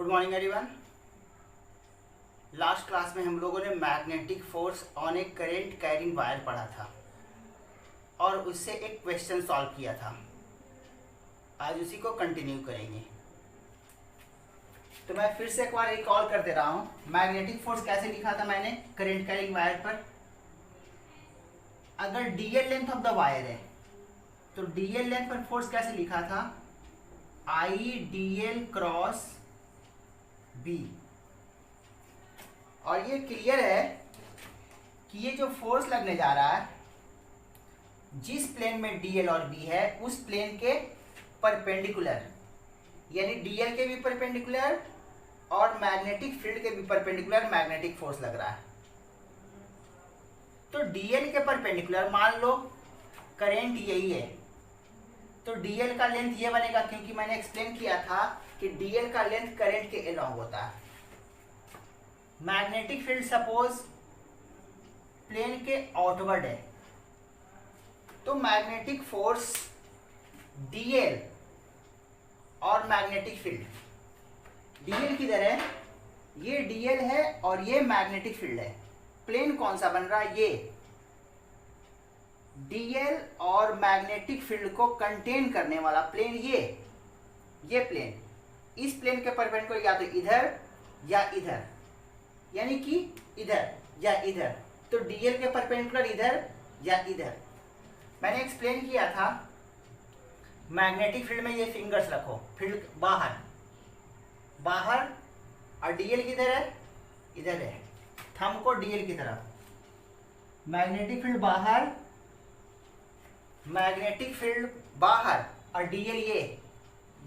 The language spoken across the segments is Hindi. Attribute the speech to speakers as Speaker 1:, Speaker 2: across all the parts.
Speaker 1: Good morning everyone. Last class में हम लोगों ने magnetic force on A current carrying wire पढ़ा था और उससे एक क्वेश्चन सॉल्व किया था। आज उसी को कंटिन्यू करेंगे। तो मैं फिर से एक बार रिकॉल कर दे रहा हूँ। मैग्नेटिक फोर्स कैसे लिखा था मैंने करेंट कैरिंग वायर पर। अगर DL length of the wire है तो डीएल लेंथ पर फोर्स कैसे लिखा था, आई डीएल क्रॉस बी। और ये क्लियर है कि ये जो फोर्स लगने जा रहा है जिस प्लेन में डीएल और बी है उस प्लेन के परपेंडिकुलर, यानी डीएल के भी परपेंडिकुलर और मैग्नेटिक फील्ड के भी परपेंडिकुलर मैग्नेटिक फोर्स लग रहा है। तो डीएल के परपेंडिकुलर मान लो करंट यही है तो डीएल का लेंथ ये बनेगा, क्योंकि मैंने एक्सप्लेन किया था कि डीएल का लेंथ करंट के अलोंग होता है। मैग्नेटिक फील्ड सपोज प्लेन के आउटवर्ड है तो मैग्नेटिक फोर्स डीएल और मैग्नेटिक फील्ड, डीएल किधर है, ये डीएल है और ये मैग्नेटिक फील्ड है। प्लेन कौन सा बन रहा है, ये डीएल और मैग्नेटिक फील्ड को कंटेन करने वाला प्लेन, ये प्लेन, इस प्लेन के परपेंडिकुलर या तो इधर या इधर, यानी कि इधर या इधर। तो डीएल के परपेंडिकुलर इधर या इधर। मैंने एक्सप्लेन किया था मैग्नेटिक फील्ड में ये फिंगर्स रखो, फील्ड बाहर बाहर, और डीएल किधर है, इधर है। थंब को डीएल की तरफ, मैग्नेटिक फील्ड बाहर, मैग्नेटिक फील्ड बाहर और डीएल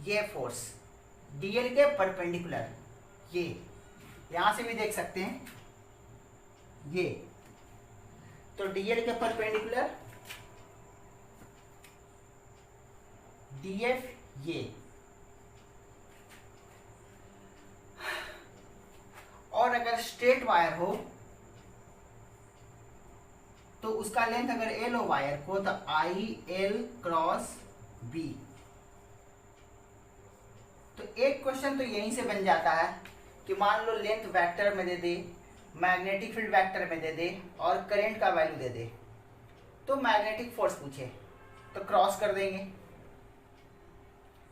Speaker 1: ये फोर्स डीएल के परपेंडिकुलर, ये यहां से भी देख सकते हैं ये। तो डीएल के परपेंडिकुलर डीएफ ये, और अगर स्ट्रेट वायर हो तो उसका लेंथ अगर एल हो वायर को तो आई एल क्रॉस बी। तो एक क्वेश्चन तो यहीं से बन जाता है कि मान लो लेंथ वेक्टर में दे दे, मैग्नेटिक फील्ड वेक्टर में दे दे और करंट का वैल्यू दे दे, तो मैग्नेटिक फोर्स पूछे तो क्रॉस कर देंगे।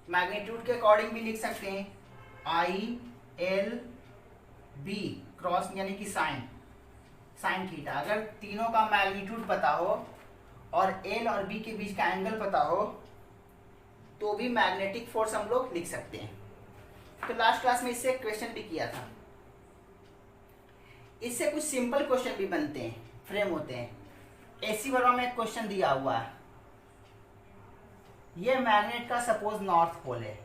Speaker 1: मैग्नीट्यूड के अकॉर्डिंग भी लिख सकते हैं आई एल बी क्रॉस, यानी कि साइन थीटा। अगर तीनों का मैग्नीट्यूड पता हो और एल और बी के बीच का एंगल पता हो तो भी मैग्नेटिक फोर्स हम लोग लिख सकते हैं। तो लास्ट क्लास में इससे क्वेश्चन भी किया था। इससे कुछ सिंपल क्वेश्चन भी बनते हैं, फ्रेम होते हैं। एसी वर्मा में एक क्वेश्चन दिया हुआ है, ये मैग्नेट का सपोज नॉर्थ पोल है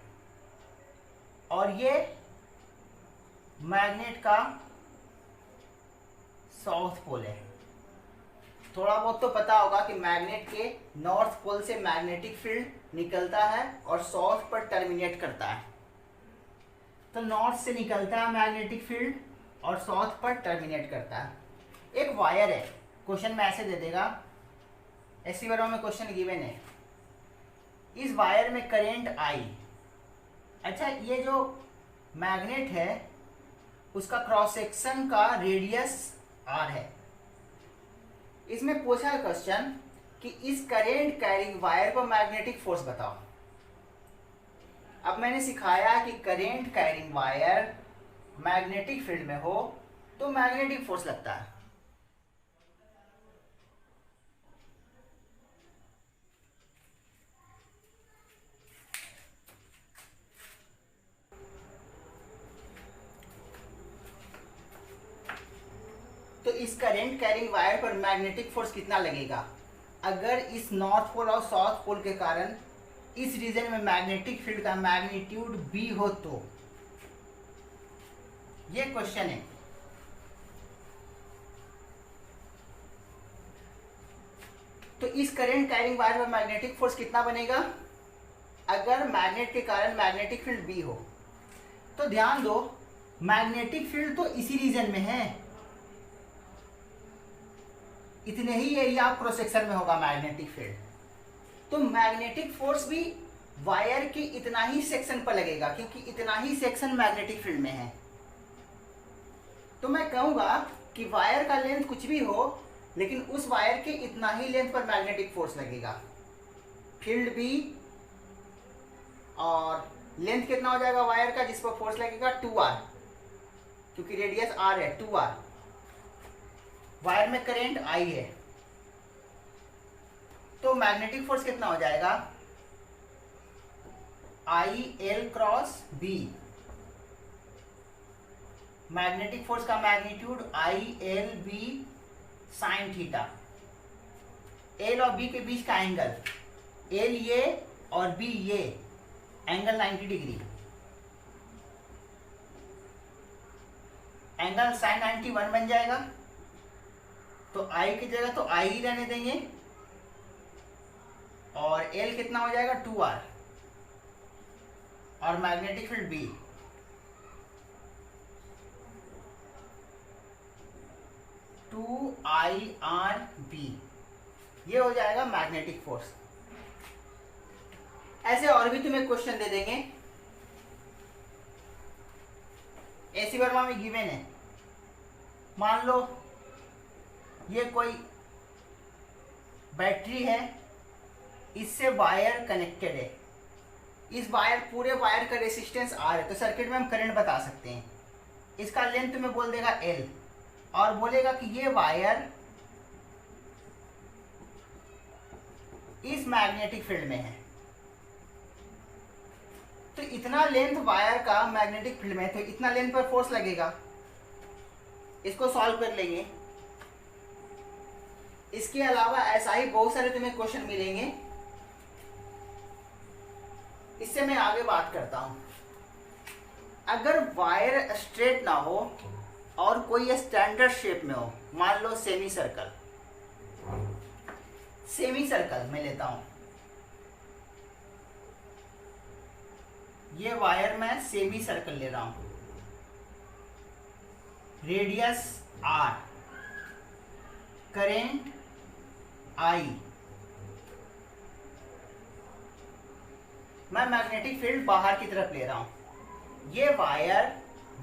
Speaker 1: और ये मैग्नेट का साउथ पोल है। थोड़ा बहुत तो पता होगा कि मैग्नेट के नॉर्थ पोल से मैग्नेटिक फील्ड निकलता है और साउथ पर टर्मिनेट करता है। तो नॉर्थ से निकलता है मैग्नेटिक फील्ड और साउथ पर टर्मिनेट करता है। एक वायर है, क्वेश्चन में ऐसे दे देगा, ऐसी बार में क्वेश्चन गिवन है, इस वायर में करंट आई। अच्छा, ये जो मैग्नेट है उसका क्रॉस सेक्शन का रेडियस आर है। इसमें पूछा है क्वेश्चन कि इस करंट कैरिंग वायर पर मैग्नेटिक फोर्स बताओ। अब मैंने सिखाया कि current carrying wire magnetic field में हो तो मैग्नेटिक फोर्स लगता है। तो इस करंट कैरिंग वायर पर मैग्नेटिक फोर्स कितना लगेगा अगर इस नॉर्थ पोल और साउथ पोल के कारण इस रीजन में मैग्नेटिक फील्ड का मैग्नीट्यूड बी हो तो। ये क्वेश्चन है। तो इस करंट कैरिंग वायर पर मैग्नेटिक फोर्स कितना बनेगा अगर मैग्नेट के कारण मैग्नेटिक फील्ड बी हो। तो ध्यान दो, मैग्नेटिक फील्ड तो इसी रीजन में है, इतने ही एरिया क्रॉस सेक्शन में होगा मैग्नेटिक फील्ड। तो मैग्नेटिक फोर्स भी वायर के इतना ही सेक्शन पर लगेगा, क्योंकि इतना ही सेक्शन मैग्नेटिक फील्ड में है। तो मैं कहूंगा कि वायर का लेंथ कुछ भी हो, लेकिन उस वायर के इतना ही लेंथ पर मैग्नेटिक फोर्स लगेगा। फील्ड भी, और लेंथ कितना हो जाएगा वायर का जिस पर फोर्स लगेगा 2r, क्योंकि रेडियस r है 2r। वायर में करंट I है, तो मैग्नेटिक फोर्स कितना हो जाएगा IL cross B। Magnetic force का magnitude ILB sine theta. L और B के बीच का एंगल, L ये और B ये, एंगल 90 डिग्री, एंगल साइन 91 बन जाएगा। तो I की जगह तो I ही रहने देंगे, और L कितना हो जाएगा 2r, और मैग्नेटिक फील्ड B 2IRB, ये हो जाएगा मैग्नेटिक फोर्स। ऐसे और भी तुम्हें क्वेश्चन दे देंगे। एसी वर्मा में गिवन है, मान लो ये कोई बैटरी है, इससे वायर कनेक्टेड है, इस वायर पूरे वायर का रेसिस्टेंस R है, तो सर्किट में हम करंट बता सकते हैं। इसका लेंथ तुम्हें बोल देगा L, और बोलेगा कि ये वायर इस मैग्नेटिक फील्ड में है। तो इतना लेंथ वायर का मैग्नेटिक फील्ड में, तो इतना लेंथ पर फोर्स लगेगा। इसको सॉल्व कर लेंगे। इसके अलावा ऐसा ही बहुत सारे तुम्हें क्वेश्चन मिलेंगे, इससे मैं आगे बात करता हूं। अगर वायर स्ट्रेट ना हो और कोई स्टैंडर्ड शेप में हो, मान लो सेमी सर्कल, सेमी सर्कल मैं लेता हूं, ये वायर मैं सेमी सर्कल ले रहा हूं, रेडियस R, करेंट I, मैं मैग्नेटिक फील्ड बाहर की तरफ ले रहा हूं। ये वायर,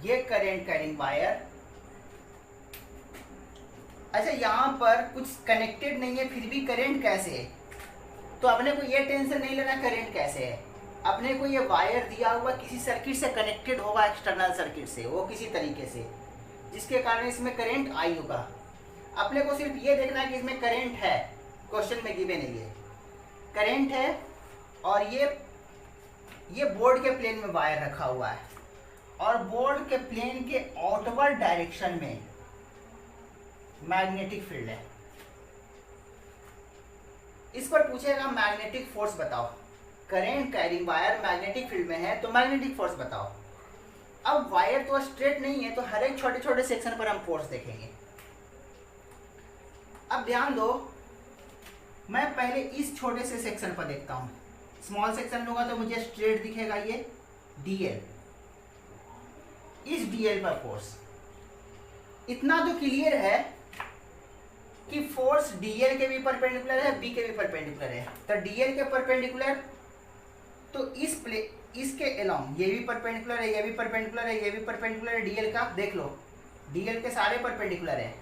Speaker 1: ये करंट कैरिंग वायर, अच्छा यहां पर कुछ कनेक्टेड नहीं है, फिर भी करंट कैसे है? तो अपने को ये टेंशन नहीं लेना करंट कैसे है, अपने को ये वायर दिया हुआ किसी सर्किट से कनेक्टेड होगा, एक्सटर्नल सर्किट से, वो किसी तरीके से, जिसके कारण इसमें करंट आई होगा। अपने को सिर्फ ये देखना है कि इसमें करंट है, क्वेश्चन में गिवन है ये करंट है, और ये बोर्ड के प्लेन में वायर रखा हुआ है, और बोर्ड के प्लेन के आउटवर्ड डायरेक्शन में मैग्नेटिक फील्ड है। इस पर पूछेगा मैग्नेटिक फोर्स बताओ, current carrying wire magnetic field में है, तो मैग्नेटिक फोर्स बताओ। अब वायर तो स्ट्रेट नहीं है, तो हर एक छोटे छोटे सेक्शन पर हम फोर्स देखेंगे। अब ध्यान दो, मैं पहले इस छोटे से सेक्शन पर देखता हूं। स्मॉल सेक्शन लूंगा तो मुझे स्ट्रेट दिखेगा ये DL, इस DL पर फोर्स। इतना तो क्लियर है कि फोर्स DL के भी परपेंडिकुलर है, B के भी परपेंडिकुलर है। तो DL के परपेंडिकुलर, तो इसके अलोंग ये भी परपेंडिकुलर है, ये भी परपेंडिकुलर है, ये भी परपेंडिकुलर है DL का। देख लो DL के सारे परपेंडिकुलर है,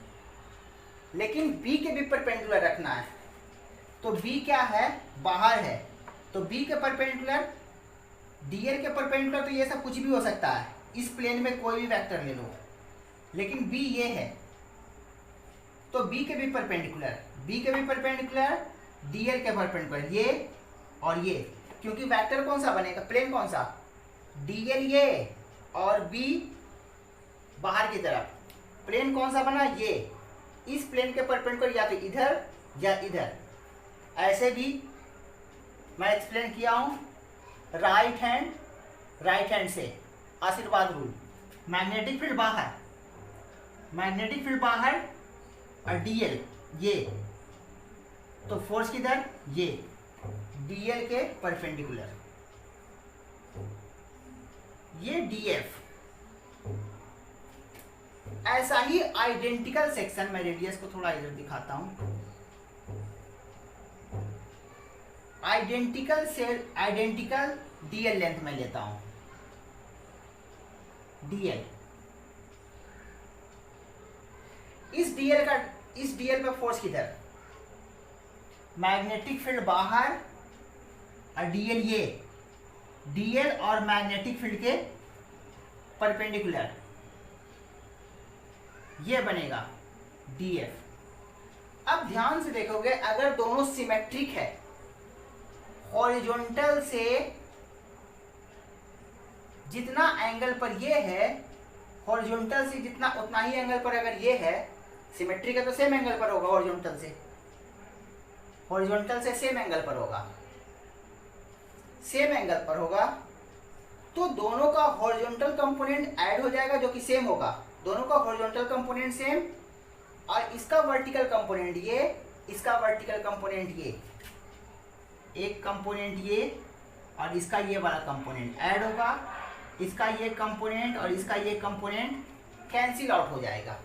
Speaker 1: लेकिन B के भी परपेंडिकुलर रखना है। तो B क्या है, बाहर है, तो B के परपेंडिकुलर, DL के परपेंडिकुलर, तो ये सब कुछ भी हो सकता है, इस प्लेन में कोई भी वेक्टर ले लो, लेकिन B ये है, तो B के भी परपेंडिकुलर, B के भी परपेंडिकुलर, DL के परपेंडिकुलर, ये और ये, क्योंकि वेक्टर कौन सा बनेगा, प्लेन कौन सा, DL ये, और B बाहर की तरफ, प्लेन कौन सा बना, ये। इस प्लेन के परपेंडिकुलर या तो इधर या इधर, ऐसे भी मैं एक्सप्लेन किया हूं। राइट हैंड से आशीर्वाद रूल, मैग्नेटिक फील्ड बाहर, मैग्नेटिक फील्ड बाहर, और DL ये, तो फोर्स किधर, ये DL के परपेंडिकुलर, ये DF। ऐसा ही आइडेंटिकल सेक्शन, मैं रेडियस को थोड़ा इधर दिखाता हूं, आइडेंटिकल डीएल लेंथ में लेता हूं, डीएल। इस डीएल पे फोर्स किधर, मैग्नेटिक फील्ड बाहर, और डीएल ये, डीएल और मैग्नेटिक फील्ड के परपेंडिकुलर, ये बनेगा डीएफ। अब ध्यान से देखोगे, अगर दोनों सिमेट्रिक है, हॉरिजॉन्टल से जितना एंगल पर ये है, हॉरिजॉन्टल से जितना उतना ही एंगल पर अगर ये है, सिमेट्रिक है तो सेम एंगल पर होगा, हॉरिजॉन्टल से सेम एंगल पर होगा, सेम एंगल पर होगा, तो दोनों का हॉरिजॉन्टल कंपोनेंट ऐड हो जाएगा जो कि सेम होगा, दोनों का हॉरिजॉन्टल कंपोनेंट सेम, और इसका वर्टिकल कंपोनेंट ये, इसका वर्टिकल कंपोनेंट ये, एक कंपोनेंट ये और इसका ये वाला कंपोनेंट ऐड होगा, इसका ये कंपोनेंट और इसका ये कंपोनेंट कैंसिल आउट हो जाएगा।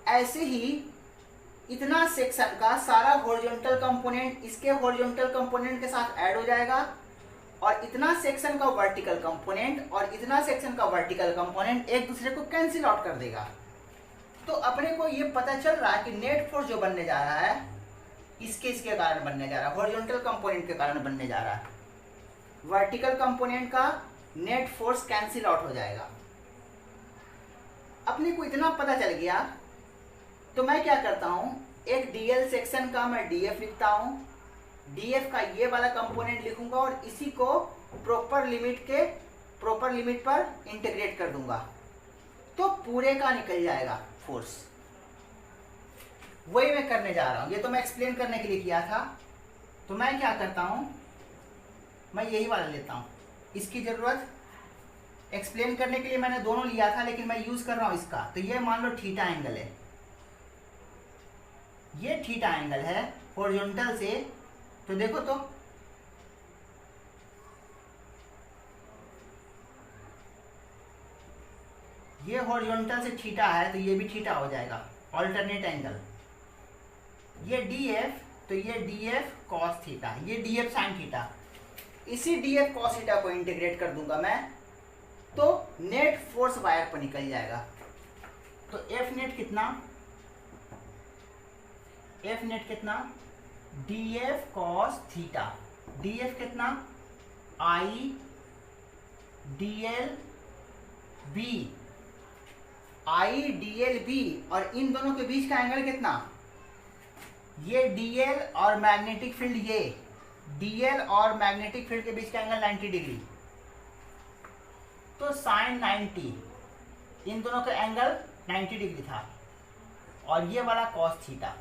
Speaker 1: ऐसे ही इतना सेक्शन का सारा हॉरिजॉन्टल कंपोनेंट इसके हॉरिजॉन्टल कंपोनेंट के साथ ऐड हो जाएगा, और इतना सेक्शन का वर्टिकल कंपोनेंट और इतना सेक्शन का वर्टिकल कंपोनेंट एक दूसरे को कैंसिल आउट कर देगा। तो अपने को ये पता चल रहा है कि नेट फोर्स जो बनने जा रहा है, इसके कारण बनने जा रहा है, हॉरिजॉन्टल कंपोनेंट के कारण बनने जा रहा है, वर्टिकल कंपोनेंट का नेट फोर्स कैंसिल आउट हो जाएगा। अपने को इतना पता चल गया, तो मैं क्या करता हूं, एक डीएल सेक्शन का मैं डीएफ लिखता हूं, डीएफ का ये वाला कंपोनेंट लिखूंगा और इसी को प्रॉपर लिमिट पर इंटीग्रेट कर दूंगा, तो पूरे का निकल जाएगा फोर्स। वही मैं करने जा रहा हूं, ये तो मैं एक्सप्लेन करने के लिए किया था। तो मैं क्या करता हूं, मैं यही वाला लेता हूं, इसकी जरूरत एक्सप्लेन करने के लिए मैंने दोनों लिया था, लेकिन मैं यूज कर रहा हूं इसका। तो ये मान लो थीटा एंगल है, ये थीटा एंगल है हॉरिजॉन्टल से, तो देखो तो ये हॉरिजॉन्टल से थीटा है, तो ये भी थीटा हो जाएगा, ऑल्टरनेट एंगल। ये डीएफ, तो ये डीएफ कॉस थीटा, ये डीएफ साइन थीटा, इसी डीएफ कॉस थीटा को इंटीग्रेट कर दूंगा मैं, तो नेट फोर्स वायर पर निकल जाएगा। तो एफ नेट कितना, डीएफ कॉस थीटा, डीएफ कितना, आई डीएल बी, आई डीएल बी, और इन दोनों के बीच का एंगल कितना, ये डीएल और मैग्नेटिक फील्ड, ये डीएल और मैग्नेटिक फील्ड के बीच का एंगल 90 डिग्री, तो साइन 90, इन दोनों का एंगल 90 डिग्री था, और ये वाला कॉस थीटा,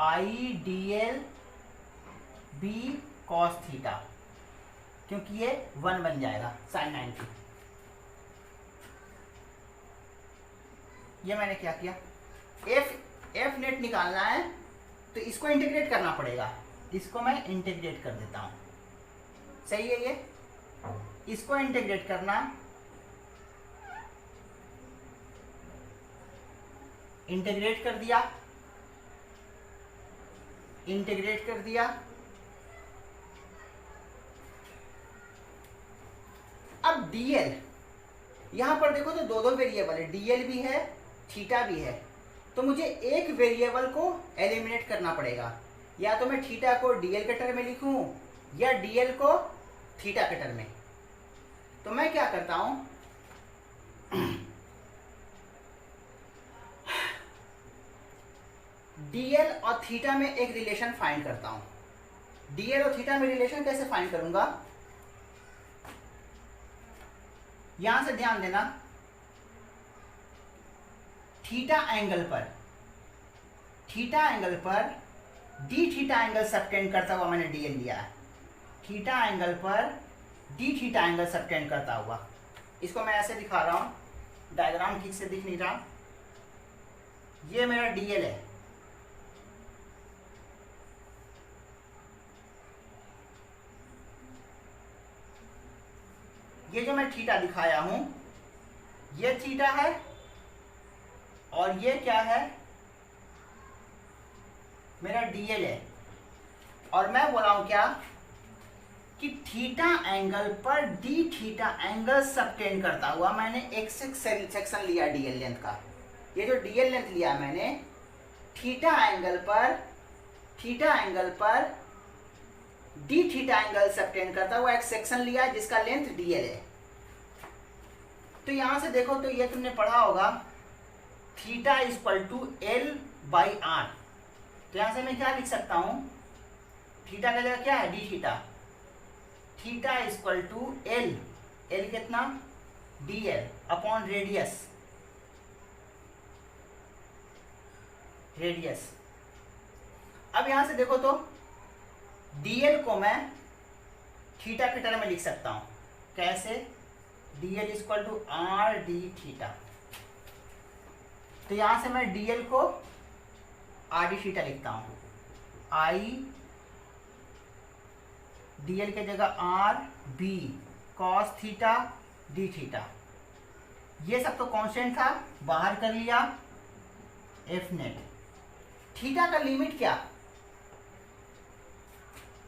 Speaker 1: आई डीएल बी कॉस थीटा, क्योंकि ये 1 बन जाएगा साइन 90। ये मैंने क्या किया, एफ नेट निकालना है तो इसको इंटीग्रेट करना पड़ेगा, इसको मैं इंटीग्रेट कर देता हूं, सही है। ये इसको इंटीग्रेट करना, इंटीग्रेट कर दिया, अब डीएल, यहां पर देखो तो दो वेरिएबल है, डीएल भी है थीटा भी है, तो मुझे एक वेरिएबल को एलिमिनेट करना पड़ेगा, या तो मैं थीटा को डीएल के टर्म में लिखूं या डीएल को थीटा के टर्म में। तो मैं क्या करता हूं, डीएल और थीटा में एक रिलेशन फाइंड करता हूं। डीएल और थीटा में रिलेशन कैसे फाइंड करूंगा, यहां से ध्यान देना, थीटा एंगल पर डी थीटा एंगल सबटेंड करता हुआ मैंने डीएल लिया है, थीटा एंगल पर डी थीटा एंगल सबटेंड करता हुआ, इसको मैं ऐसे दिखा रहा हूं, डायग्राम ठीक से दिख नहीं रहा, ये मेरा डीएल है, ये जो मैं थीटा दिखाया हूं ये थीटा है, और ये क्या है, मेरा डीएल है। और मैं बोला हूं क्या कि थीटा एंगल पर डी थीटा एंगल सबटेंड करता हुआ मैंने एक सेक्शन लिया डीएल लेंथ का। ये जो डीएल लेंथ लिया मैंने थीटा एंगल पर डी थीटा एंगल सबटेंड करता हुआ एक सेक्शन लिया जिसका लेंथ डीएल है। तो यहां से देखो तो ये तुमने पढ़ा होगा theta equal to L by R. तो यहां से मैं क्या लिख सकता हूं, थीटा का जगह क्या है D theta, theta equal to L, L कितना डी एल अपॉन रेडियस, अब यहां से देखो तो dl को मैं थीटा के टर्म में लिख सकता हूं। कैसे, dl equal to R D theta. तो यहां से मैं dl को आर डी थीटा लिखता हूं, आई dl के जगह R B cos theta D theta. ये सब तो कांस्टेंट था, बाहर कर लिया एफ नेट। थीटा का लिमिट क्या,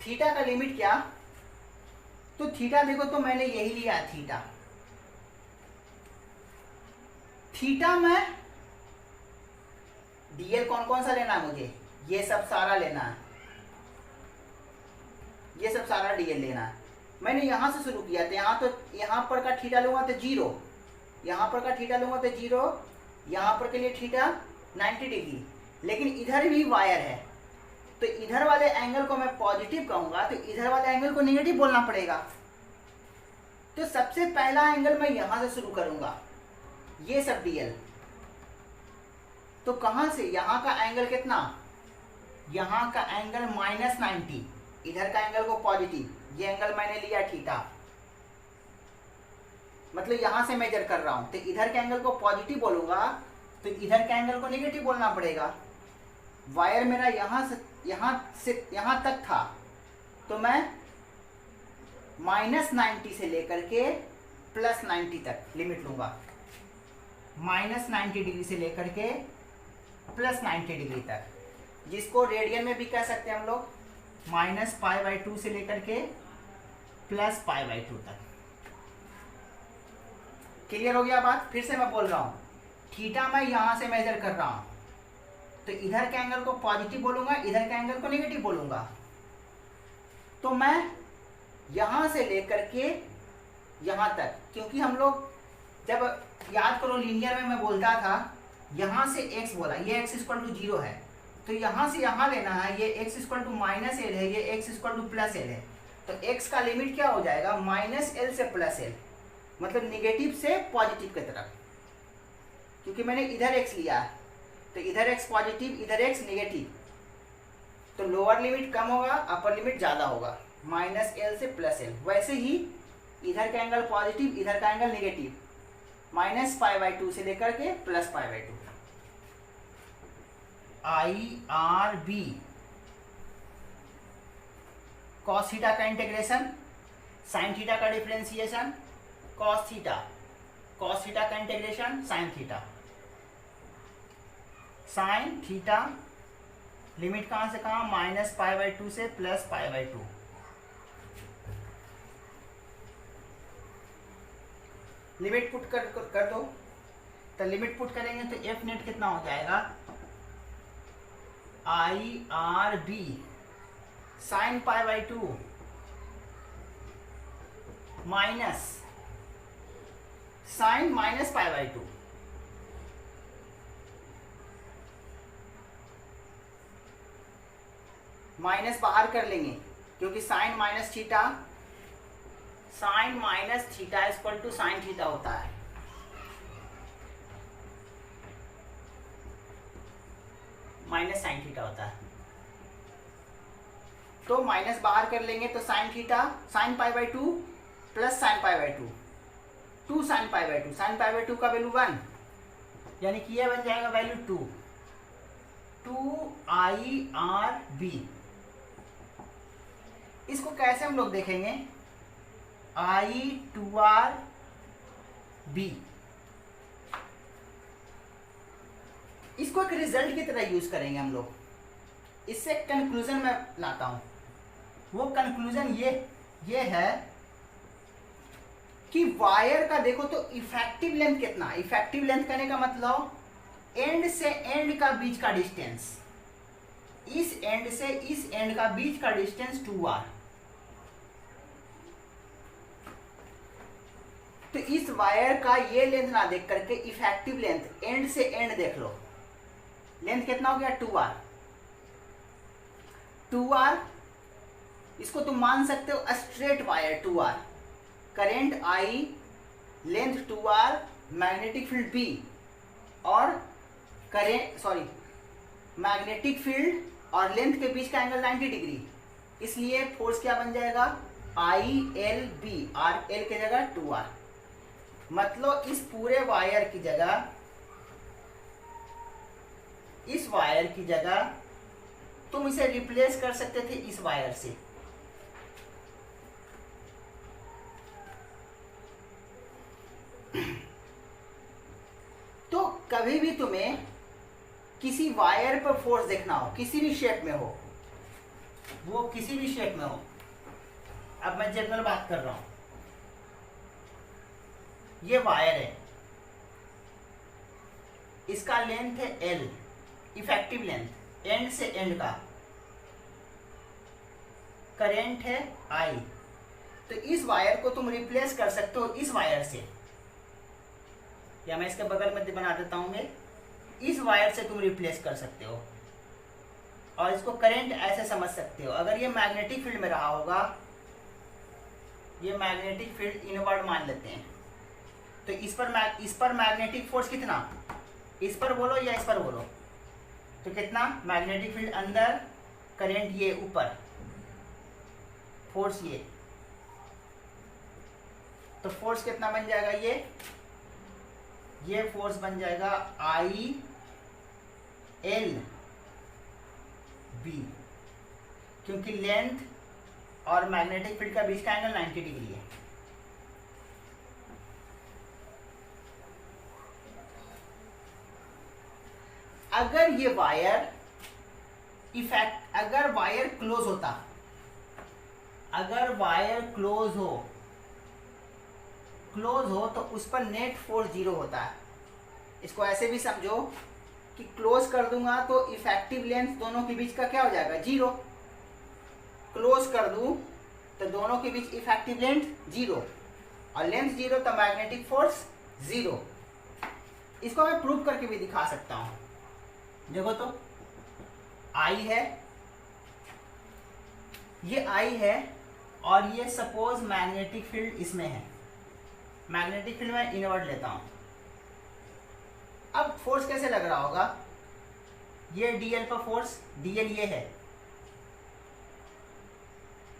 Speaker 1: थीटा का लिमिट क्या, तो थीटा देखो तो मैंने यही लिया है थीटा। थीटा में डीएल कौन कौन सा लेना है मुझे, ये सब सारा लेना है, ये सब सारा डीएल लेना है। मैंने यहां से शुरू किया था, यहां पर का थीटा लूंगा तो 0, यहां पर का थीटा लूंगा तो 0, यहां पर के लिए थीटा 90 डिग्री। लेकिन इधर भी वायर है तो इधर वाले एंगल को मैं पॉजिटिव कहूंगा तो इधर वाले एंगल को नेगेटिव बोलना पड़ेगा। तो सबसे पहला एंगल मैं यहां से शुरू करूंगा, ये सब डीएल। तो कहां से, यहां का एंगल कितना, यहां का एंगल -90, इधर का एंगल को पॉजिटिव, ये एंगल मैंने लिया थीटा, मतलब यहां से मेजर कर रहा हूं तो इधर के एंगल को पॉजिटिव बोलूंगा तो इधर के एंगल को नेगेटिव बोलना पड़ेगा। वायर मेरा यहां से यहां तक था तो मैं -90 से लेकर के +90 तक लिमिट लूंगा, -90 डिग्री से लेकर के +90 डिग्री तक, जिसको रेडियन में भी कह सकते हैं हम लोग, -π/2 से लेकर के +π/2 तक। क्लियर हो गया बात। फिर से मैं बोल रहा हूं, थीटा मैं यहां से मेजर कर रहा हूं तो इधर के एंगल को पॉजिटिव बोलूंगा, इधर के एंगल को नेगेटिव बोलूंगा। तो मैं यहां से लेकर के यहां तक, क्योंकि हम लोग जब याद करो लीनियर में मैं बोलता था यहां से x बोला, ये x इक्वल टू 0 है तो यहां से यहां लेना है, ये x इक्वल टू -l है, ये x इक्वल टू +l है। तो x का लिमिट क्या हो जाएगा, -l से +l, मतलब निगेटिव से पॉजिटिव की तरफ, क्योंकि मैंने इधर x लिया है तो इधर x पॉजिटिव, इधर x नेगेटिव, तो लोअर लिमिट कम होगा, अपर लिमिट ज्यादा होगा, -l से +l। वैसे ही इधर का एंगल पॉजिटिव, इधर का एंगल नेगेटिव, -π/2 से लेकर के +π/2। IRB cos थीटा का इंटीग्रेशन, sin थीटा का डिफरेंशिएशन, cos थीटा का integration, sin theta, sin theta limit कहां से कहां, -π/2 से +π/2। लिमिट पुट कर दो, तो लिमिट पुट करेंगे तो एफ नेट कितना हो जाएगा, IRB sin π/2 minus sin -π/2, minus बाहर कर लेंगे क्योंकि sine minus theta equal to sine theta होता है। माइनस साइन थीटा होता है, तो माइनस बाहर कर लेंगे तो sine theta, sine π/2 plus sine π/2, 2 sine π/2, sine π/2 का वैल्यू 1, यानी कि यह बन जाएगा वैल्यू 2 IRB। इसको कैसे हम लोग देखेंगे, I2RB, इसको एक रिजल्ट की तरह यूज करेंगे हम लोग। इससे कंक्लूजन में लाता हूं, वो कंक्लूजन ये है कि वायर का देखो तो इफेक्टिव लेंथ कितना, इफेक्टिव लेंथ करने का मतलब एंड से एंड का बीच का डिस्टेंस, इस एंड से इस एंड का बीच का डिस्टेंस 2r। तो इस वायर का ये लेंथ ना देख करके इफेक्टिव लेंथ एंड से एंड देख लो, लेंथ कितना हो गया 2r। 2r इसको तुम मान सकते हो straight wire 2r, current I, length 2r, magnetic field B, और मैग्नेटिक फील्ड और लेंथ के बीच का एंगल 90 डिग्री, इसलिए फोर्स क्या बन जाएगा ILB, RL की जगह 2r। मतलब इस पूरे वायर की जगह, इस वायर की जगह तुम इसे रिप्लेस कर सकते थे इस वायर से। तो कभी भी तुम्हें किसी वायर पर फोर्स देखना हो, किसी भी शेप में हो, वो किसी भी शेप में हो, अब मैं जनरल बात कर रहा हूं, ये वायर है, इसका लेंथ है L, इफेक्टिव लेंथ एंड से एंड का, करंट है I। तो इस वायर को तुम रिप्लेस कर सकते हो इस वायर से, या मैं इसके बगल में बना देता हूं, मैं इस वायर से तुम रिप्लेस कर सकते हो, और इसको करंट ऐसे समझ सकते हो। अगर ये मैग्नेटिक फील्ड में रहा होगा, ये मैग्नेटिक फील्ड इनवर्ड मान लेते हैं, तो इस पर मैग्नेटिक फोर्स कितना, इस पर बोलो या इस पर बोलो, तो कितना मैग्नेटिक फील्ड अंदर, करंट ये ऊपर, फोर्स ये, तो फोर्स कितना बन जाएगा, ये फोर्स बन जाएगा ILB, क्योंकि लेंथ और मैग्नेटिक फील्ड का बीच का एंगल 90 डिग्री है। अगर ये वायर अगर वायर क्लोज होता, अगर वायर क्लोज हो तो उस पर नेट फोर्स 0 होता है। इसको ऐसे भी समझो कि क्लोज कर दूंगा तो इफेक्टिव लेंथ दोनों के बीच का क्या हो जाएगा 0, क्लोज कर दूं तो दोनों के बीच इफेक्टिव लेंथ 0, और लेंथ 0 तो मैग्नेटिक फोर्स 0। इसको मैं प्रूव करके भी दिखा सकता हूं। देखो तो I है, ये I है, और ये सपोज मैग्नेटिक फील्ड इसमें है, मैग्नेटिक फील्ड में इनवर्ट लेता हूं। अब फोर्स कैसे लग रहा होगा, ये dl पर फोर्स, dl ये है,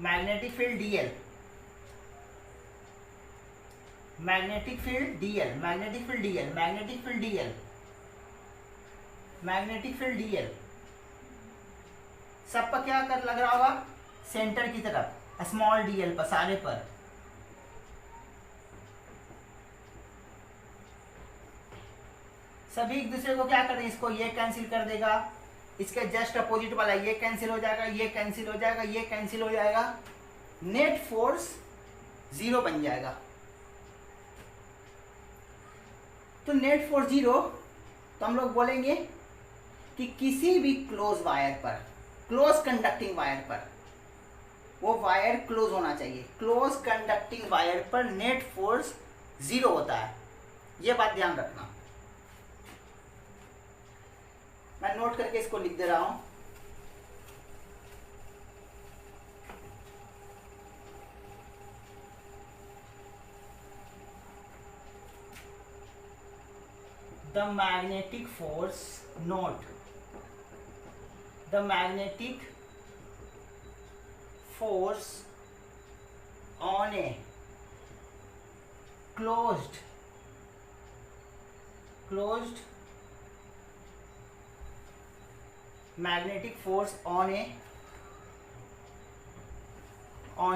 Speaker 1: magnetic field dl, magnetic field dl, magnetic field dl, magnetic field dl, magnetic field dl, सब पर क्या कर लग रहा होगा, सेंटर की तरफ, स्मॉल dl पर, सारे पर। सभी एक दूसरे को क्या कर दें, इसको ये कैंसिल कर देगा, इसके जस्ट अपोजिट वाला ये कैंसिल हो जाएगा, ये कैंसिल हो जाएगा, ये कैंसिल हो जाएगा, नेट फोर्स 0 बन जाएगा। तो नेट फोर्स 0, तो हम लोग बोलेंगे कि किसी भी क्लोज वायर पर, क्लोज कंडक्टिंग वायर पर, वो वायर क्लोज होना चाहिए, क्लोज कंडक्टिंग वायर पर नेट फोर्स 0 होता है, ये बात ध्यान रखना। मैं नोट करके इसको लिख दे रहा हूं। The magnetic force, note, the magnetic force on a closed magnetic force on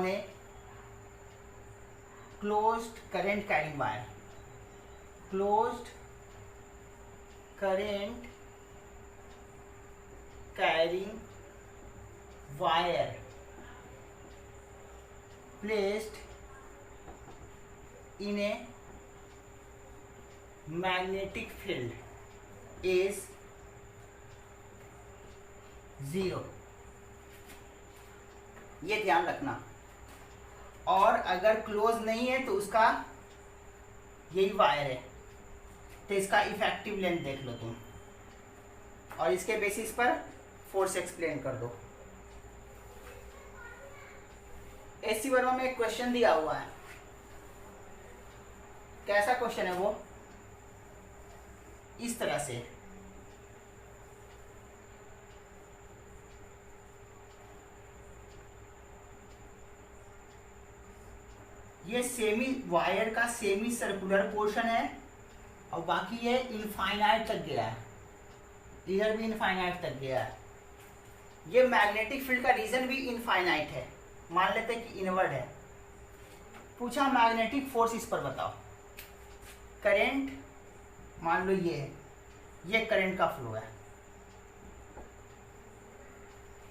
Speaker 1: a closed current carrying wire, closed current carrying wire placed in a magnetic field is 0, ये ध्यान रखना। और अगर क्लोज नहीं है तो उसका यही वायर है, तो इसका इफेक्टिव लेंथ देख लो तुम, और इसके बेसिस पर फोर्स एक्सप्लेन कर दो। एससी वर्मा में एक क्वेश्चन दिया हुआ है, कैसा क्वेश्चन है वो, इस तरह से, ये सेमी वायर का सेमी सर्कुलर पोर्शन है और बाकी ये इनफाइनाइट तक गया है, इधर भी इनफाइनाइट तक गया है। ये मैग्नेटिक फील्ड का रीजन भी इनफाइनाइट है, मान लेते हैं कि इनवर्ड है। पूछा मैग्नेटिक फोर्स इस पर बताओ। करंट मान लो ये है, ये करंट का फ्लो है।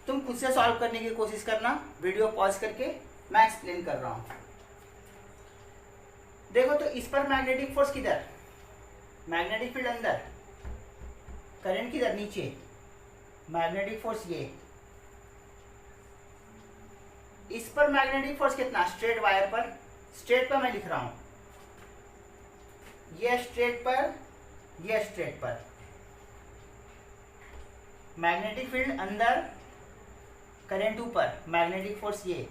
Speaker 1: तुम खुद से सॉल्व करने की कोशिश करना, वीडियो पॉज करके, मैं एक्सप्लेन कर रहा हूं। देखो तो इस पर मैग्नेटिक फोर्स किधर, मैग्नेटिक फील्ड अंदर, करंट किधर नीचे, मैग्नेटिक फोर्स ये। इस पर मैग्नेटिक फोर्स कितना, स्ट्रेट वायर पर, स्ट्रेट पर मैं लिख रहा हूं, ये स्ट्रेट पर, ये स्ट्रेट पर, मैग्नेटिक फील्ड अंदर, करंट ऊपर, मैग्नेटिक फोर्स ये।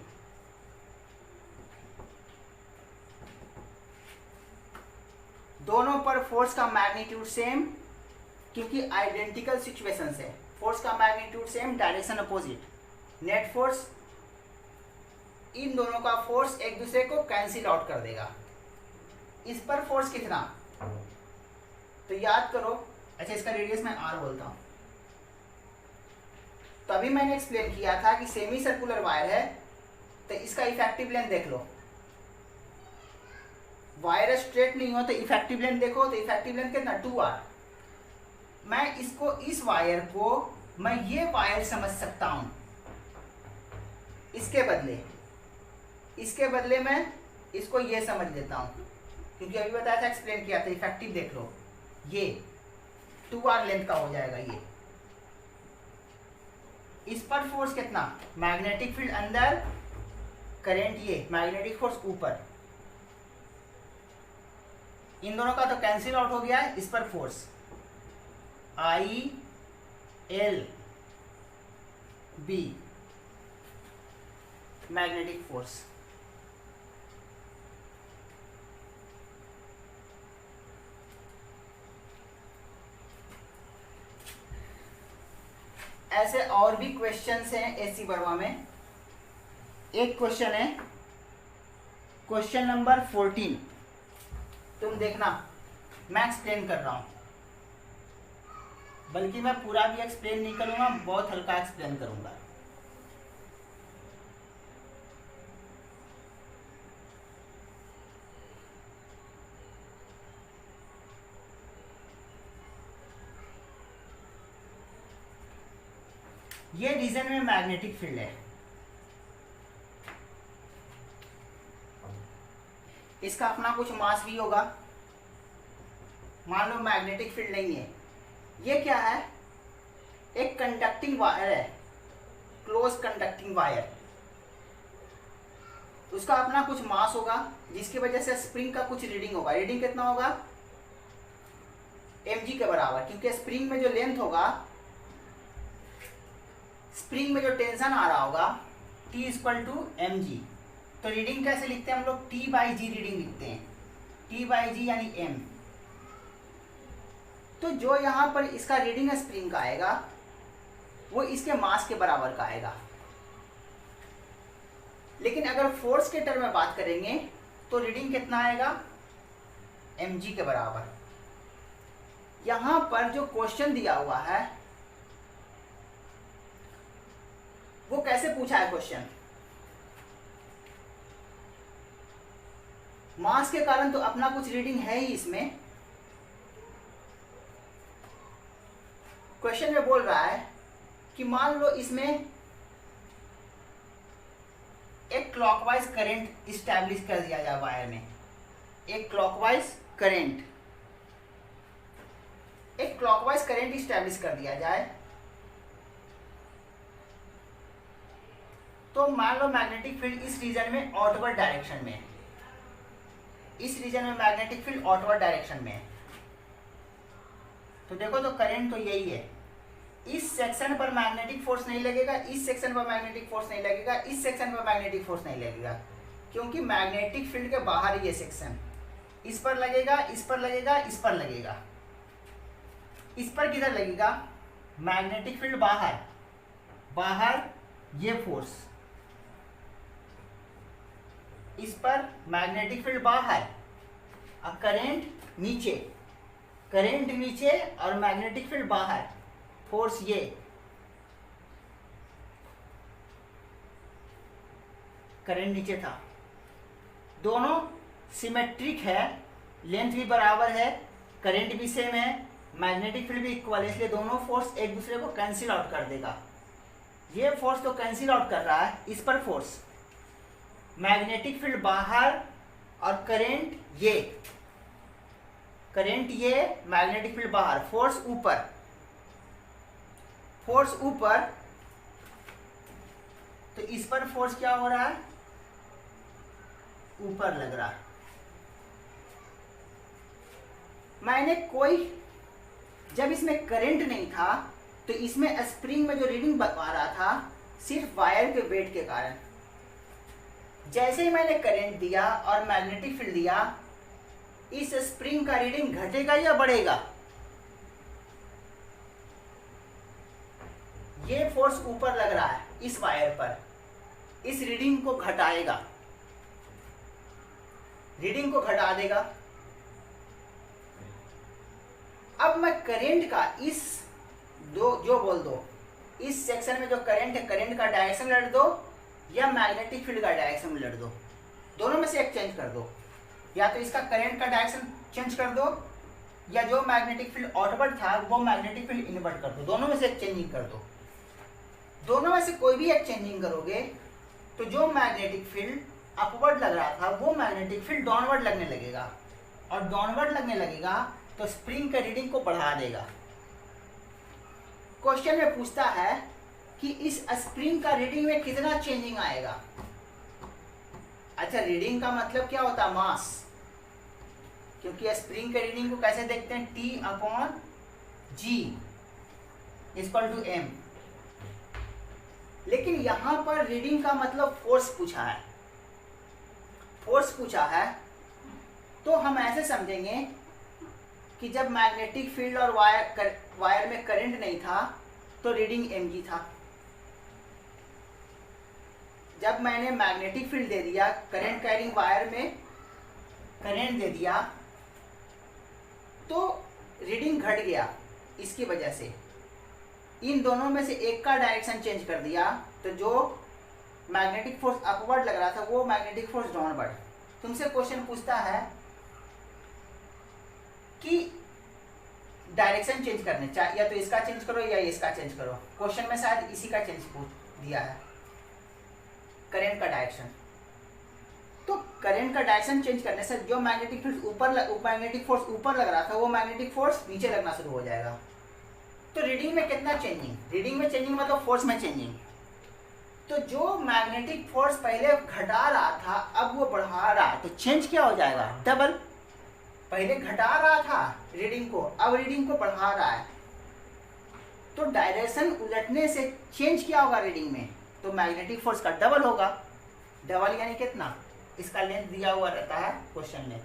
Speaker 1: दोनों पर फोर्स का मैग्नीट्यूड सेम, क्योंकि आइडेंटिकल सिचुएशंस है। फोर्स का magnitude same, direction opposite. Net force, इन दोनों का फोर्स एक दूसरे को कैंसिल आउट कर देगा। इस पर फोर्स कितना, तो याद करो। अच्छा, इसका रेडियस मैं आर बोलता हूं। तो अभी मैंने एक्सप्लेन किया था कि सेमी सर्कुलर वायर है, तो इसका इफेक्टिव लेंथ देख लो। वायर स्ट्रेट नहीं हो तो इफेक्टिव लेंथ देखो, तो इफेक्टिव लेंथ कितना, 2r। मैं इसको, इस वायर को मैं ये वायर समझ सकता हूं, इसके बदले मैं इसको ये समझ लेता हूं, क्योंकि अभी बताया था, एक्सप्लेन किया था। इफेक्टिव देख लो, ये 2r लेंथ का हो जाएगा ये। इस पर फोर्स कितना, मैग्नेटिक फील्ड अंदर, करंट ये, मैग्नेटिक फोर्स ऊपर। इन दोनों का तो कैंसिल आउट हो गया है। इस पर force I L B, magnetic force. ऐसे और भी क्वेश्चंस हैं एससी वर्मा में। एक क्वेश्चन है, क्वेश्चन नंबर 14, तुम देखना, मैं एक्सप्लेन कर रहा हूं, बल्कि मैं पूरा भी एक्सप्लेन नहीं करूंगा, बहुत हल्का एक्सप्लेन करूंगा। ये रीजन में मैग्नेटिक फील्ड है, इसका अपना कुछ मास भी होगा। मान लो मैग्नेटिक फील्ड नहीं है, ये क्या है, एक कंडक्टिंग वायर है, क्लोज कंडक्टिंग वायर। उसका अपना कुछ मास होगा, जिसकी वजह से स्प्रिंग का कुछ रीडिंग होगा। रीडिंग कितना होगा, mg के बराबर, क्योंकि स्प्रिंग में जो लेंथ होगा, स्प्रिंग में जो टेंशन आ रहा होगा, T = mg। तो रीडिंग कैसे लिखते हैं हम लोग, T/g रीडिंग लिखते हैं, T/g यानी m। तो जो यहां पर इसका रीडिंग स्प्रिंग का आएगा, वो इसके मास के बराबर का आएगा। लेकिन अगर फोर्स के टर्म में बात करेंगे तो रीडिंग कितना आएगा, mg के बराबर। यहां पर जो क्वेश्चन दिया हुआ है वो कैसे पूछा है क्वेश्चन, मास के कारण तो अपना कुछ रीडिंग है ही इसमें। क्वेश्चन में बोल रहा है कि मान लो इसमें एक क्लॉकवाइज करंट स्टैब्लिश कर दिया जाए वायर में, एक क्लॉकवाइज करंट स्टैब्लिश कर दिया जाए, तो मान लो मैग्नेटिक फील्ड इस रीजन में आउटवर्ड डायरेक्शन में, इस रीजन में मैग्नेटिक फील्ड आउटवर्ड डायरेक्शन में, तो देखो तो करंट तो यही है, इस सेक्शन पर मैग्नेटिक फोर्स नहीं लगेगा, इस सेक्शन पर मैग्नेटिक फोर्स नहीं लगेगा, इस सेक्शन पर मैग्नेटिक फोर्स नहीं लगेगा, क्योंकि मैग्नेटिक फील्ड के बाहर ये सेक्शन, इस पर लगेगा, इस पर लगेगा, इस पर लगेगा, इस पर किधर लगेगा, मैग्नेटिक फील्ड बाहर, बाहर ये फोर्स, इस पर मैग्नेटिक फील्ड बाहर और करंट नीचे, करंट नीचे और मैग्नेटिक फील्ड बाहर, फोर्स ये, करंट नीचे था, दोनों सिमेट्रिक है, लेंथ भी बराबर है, करंट भी सेम है, मैग्नेटिक फील्ड भी इक्वल है, इसलिए दोनों फोर्स एक दूसरे को कैंसिल आउट कर देगा। ये फोर्स तो कैंसिल आउट कर रहा है, इस पर फोर्स, मैग्नेटिक फील्ड बाहर और करंट ये, करंट ये, मैग्नेटिक फील्ड बाहर, फोर्स ऊपर, फोर्स ऊपर, तो इस पर फोर्स क्या हो रहा है, ऊपर लग रहा है। मैंने कोई, जब इसमें करंट नहीं था तो इसमें स्प्रिंग में जो रीडिंग बता रहा था सिर्फ वायर के वेट के कारण, जैसे ही मैंने करंट दिया और मैग्नेटिक फील्ड दिया, इस स्प्रिंग का रीडिंग घटेगा या बढ़ेगा, ये फोर्स ऊपर लग रहा है इस वायर पर, इस रीडिंग को घटाएगा, रीडिंग को घटा देगा। अब मैं करंट का इस जो बोल दो, इस सेक्शन में जो करंट है, करंट का डायरेक्शन लड़ दो या मैग्नेटिक फील्ड का डायरेक्शन लड़ दो, दोनों में से एक चेंज कर दो, या तो इसका करंट का डायरेक्शन चेंज कर दो या जो मैग्नेटिक फील्ड आउटवर्ड था वो मैग्नेटिक फील्ड इनवर्ट कर दो, दोनों में से एक चेंजिंग कर दो। दोनों में से कोई भी एक चेंजिंग करोगे तो जो मैग्नेटिक फील्ड अपवर्ड लग रहा था वो मैग्नेटिक फील्ड डाउनवर्ड लगने लगेगा, और डाउनवर्ड लगने लगेगा तो स्प्रिंग के रीडिंग को बढ़ा देगा। क्वेश्चन में पूछता है कि इस स्प्रिंग का रीडिंग में कितना चेंजिंग आएगा। अच्छा, रीडिंग का मतलब क्या होता है, मास, क्योंकि स्प्रिंग के रीडिंग को कैसे देखते हैं, T/G = M। लेकिन यहां पर रीडिंग का मतलब फोर्स पूछा है, फोर्स पूछा है, तो हम ऐसे समझेंगे कि जब मैग्नेटिक फील्ड और वायर में करंट नहीं था तो रीडिंग mg था। जब मैंने मैग्नेटिक फील्ड दे दिया, करंट कैरिंग वायर में करंट दे दिया, तो रीडिंग घट गया, इसकी वजह से इन दोनों में से एक का डायरेक्शन चेंज कर दिया, तो जो मैग्नेटिक फोर्स अपवर्ड लग रहा था वो मैग्नेटिक फोर्स डाउनवर्ड। तुमसे क्वेश्चन पूछता है कि डायरेक्शन चेंज करने चाहिए, या तो इसका चेंज करो या इसका चेंज करो। क्वेश्चन में शायद इसी का चेंज पूछ दिया है, करंट का डायरेक्शन। तो करंट का डायरेक्शन चेंज करने से जो मैग्नेटिक फील्ड मैग्नेटिक फोर्स ऊपर लग रहा था वो मैग्नेटिक फोर्स नीचे लगना शुरू हो जाएगा। तो रीडिंग में कितना चेंजिंग, रीडिंग में चेंजिंग मतलब फोर्स में चेंजिंग। तो जो मैग्नेटिक फोर्स पहले घटा रहा था अब वो बढ़ा रहा है, तो चेंज क्या हो जाएगा, डबल। पहले घटा रहा था रीडिंग को, अब रीडिंग को बढ़ा रहा है, तो डायरेक्शन उलटने से चेंज क्या होगा रीडिंग में, तो मैग्नेटिक फोर्स का डबल होगा। डबल यानी कितना, इसका लेंथ दिया हुआ रहता है क्वेश्चन में,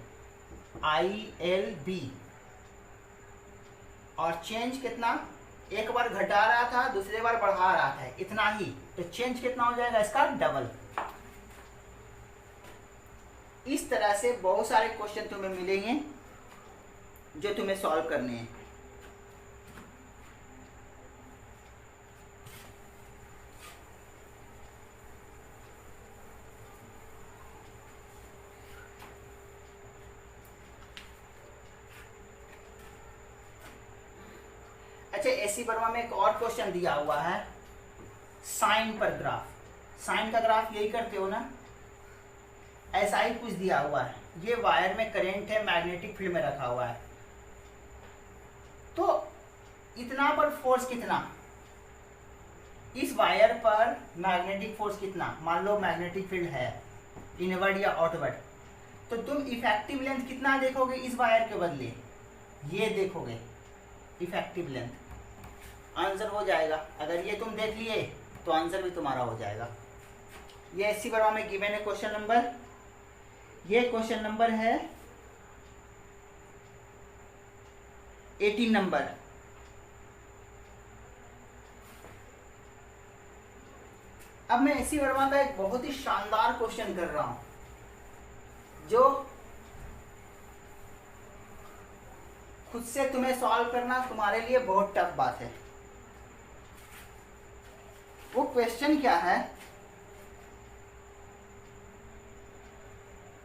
Speaker 1: ILB, और चेंज कितना, एक बार घटा रहा था दूसरे बार बढ़ा रहा था, इतना ही, तो चेंज कितना हो जाएगा इसका, डबल। इस तरह से बहुत सारे क्वेश्चन तुम्हें मिलेंगे जो तुम्हें सॉल्व करने हैं। अच्छा, एसी वर्मा में एक और क्वेश्चन दिया हुआ है, साइन पर ग्राफ। साइन का ग्राफ यही करते हो ना, ऐसा ही कुछ दिया हुआ है, ये वायर में करंट है, मैग्नेटिक फील्ड में रखा हुआ है, तो इतना पर फोर्स कितना, इस वायर पर मैग्नेटिक फोर्स कितना, मान लो मैग्नेटिक फील्ड है इनवर्ड या आउटवर्ड, तो तुम इफेक्टिव लेंथ कितना देखोगे इस वायर के बदले, ये देखोगे इफेक्टिव लेंथ, आंसर हो जाएगा। अगर ये तुम देख लिए तो आंसर भी तुम्हारा हो जाएगा। ये एससी वर्मा में गिवन है क्वेश्चन नंबर, ये क्वेश्चन नंबर है 18 नंबर। अब मैं एससी वर्मा का एक बहुत ही शानदार क्वेश्चन कर रहा हूं, जो खुद से तुम्हें सॉल्व करना तुम्हारे लिए बहुत टफ बात है। वो क्वेश्चन क्या है,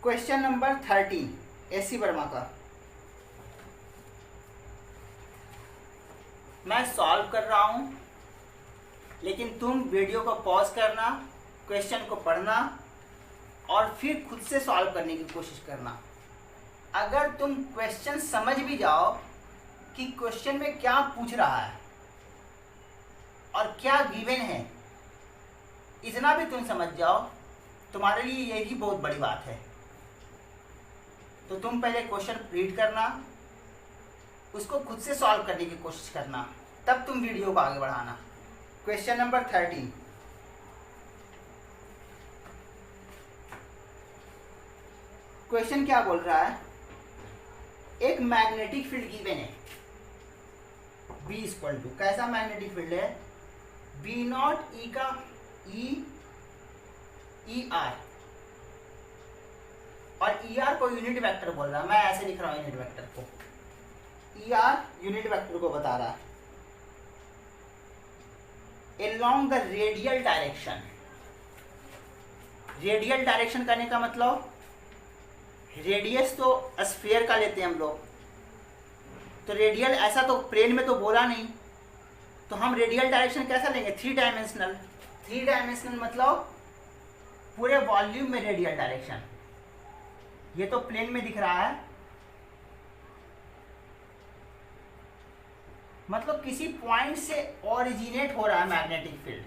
Speaker 1: क्वेश्चन नंबर 13 एससी वर्मा का। मैं सॉल्व कर रहा हूं, लेकिन तुम वीडियो को पॉज करना, क्वेश्चन को पढ़ना और फिर खुद से सॉल्व करने की कोशिश करना। अगर तुम क्वेश्चन समझ भी जाओ कि क्वेश्चन में क्या पूछ रहा है और क्या गिवन है, इतना भी तुम समझ जाओ, तुम्हारे लिए यही बहुत बड़ी बात है। तो तुम पहले क्वेश्चन रीड करना, उसको खुद से सॉल्व करने की कोशिश करना, तब तुम वीडियो को आगे बढ़ाना। क्वेश्चन नंबर 13, क्वेश्चन क्या बोल रहा है, एक मैग्नेटिक फील्ड गिवन है B इक्वल टू, कैसा मैग्नेटिक फील्ड है, B नॉट ई का ई आर, और ई आर को यूनिट वेक्टर बोल रहा है, मैं ऐसे लिख रहा हूं यूनिट वेक्टर को, ई आर यूनिट वेक्टर को बता रहा है, along the radial direction. Radial direction करने का मतलब, रेडियस तो स्फीयर का लेते हैं हम लोग, तो रेडियल ऐसा तो प्लेन में तो बोला नहीं, तो हम रेडियल डायरेक्शन कैसा लेंगे, 3 डायमेंशनल। 3 डायमेंशनल मतलब पूरे वॉल्यूम में रेडियल डायरेक्शन। ये तो प्लेन में दिख रहा है, मतलब किसी पॉइंट से ओरिजिनेट हो रहा है मैग्नेटिक फील्ड।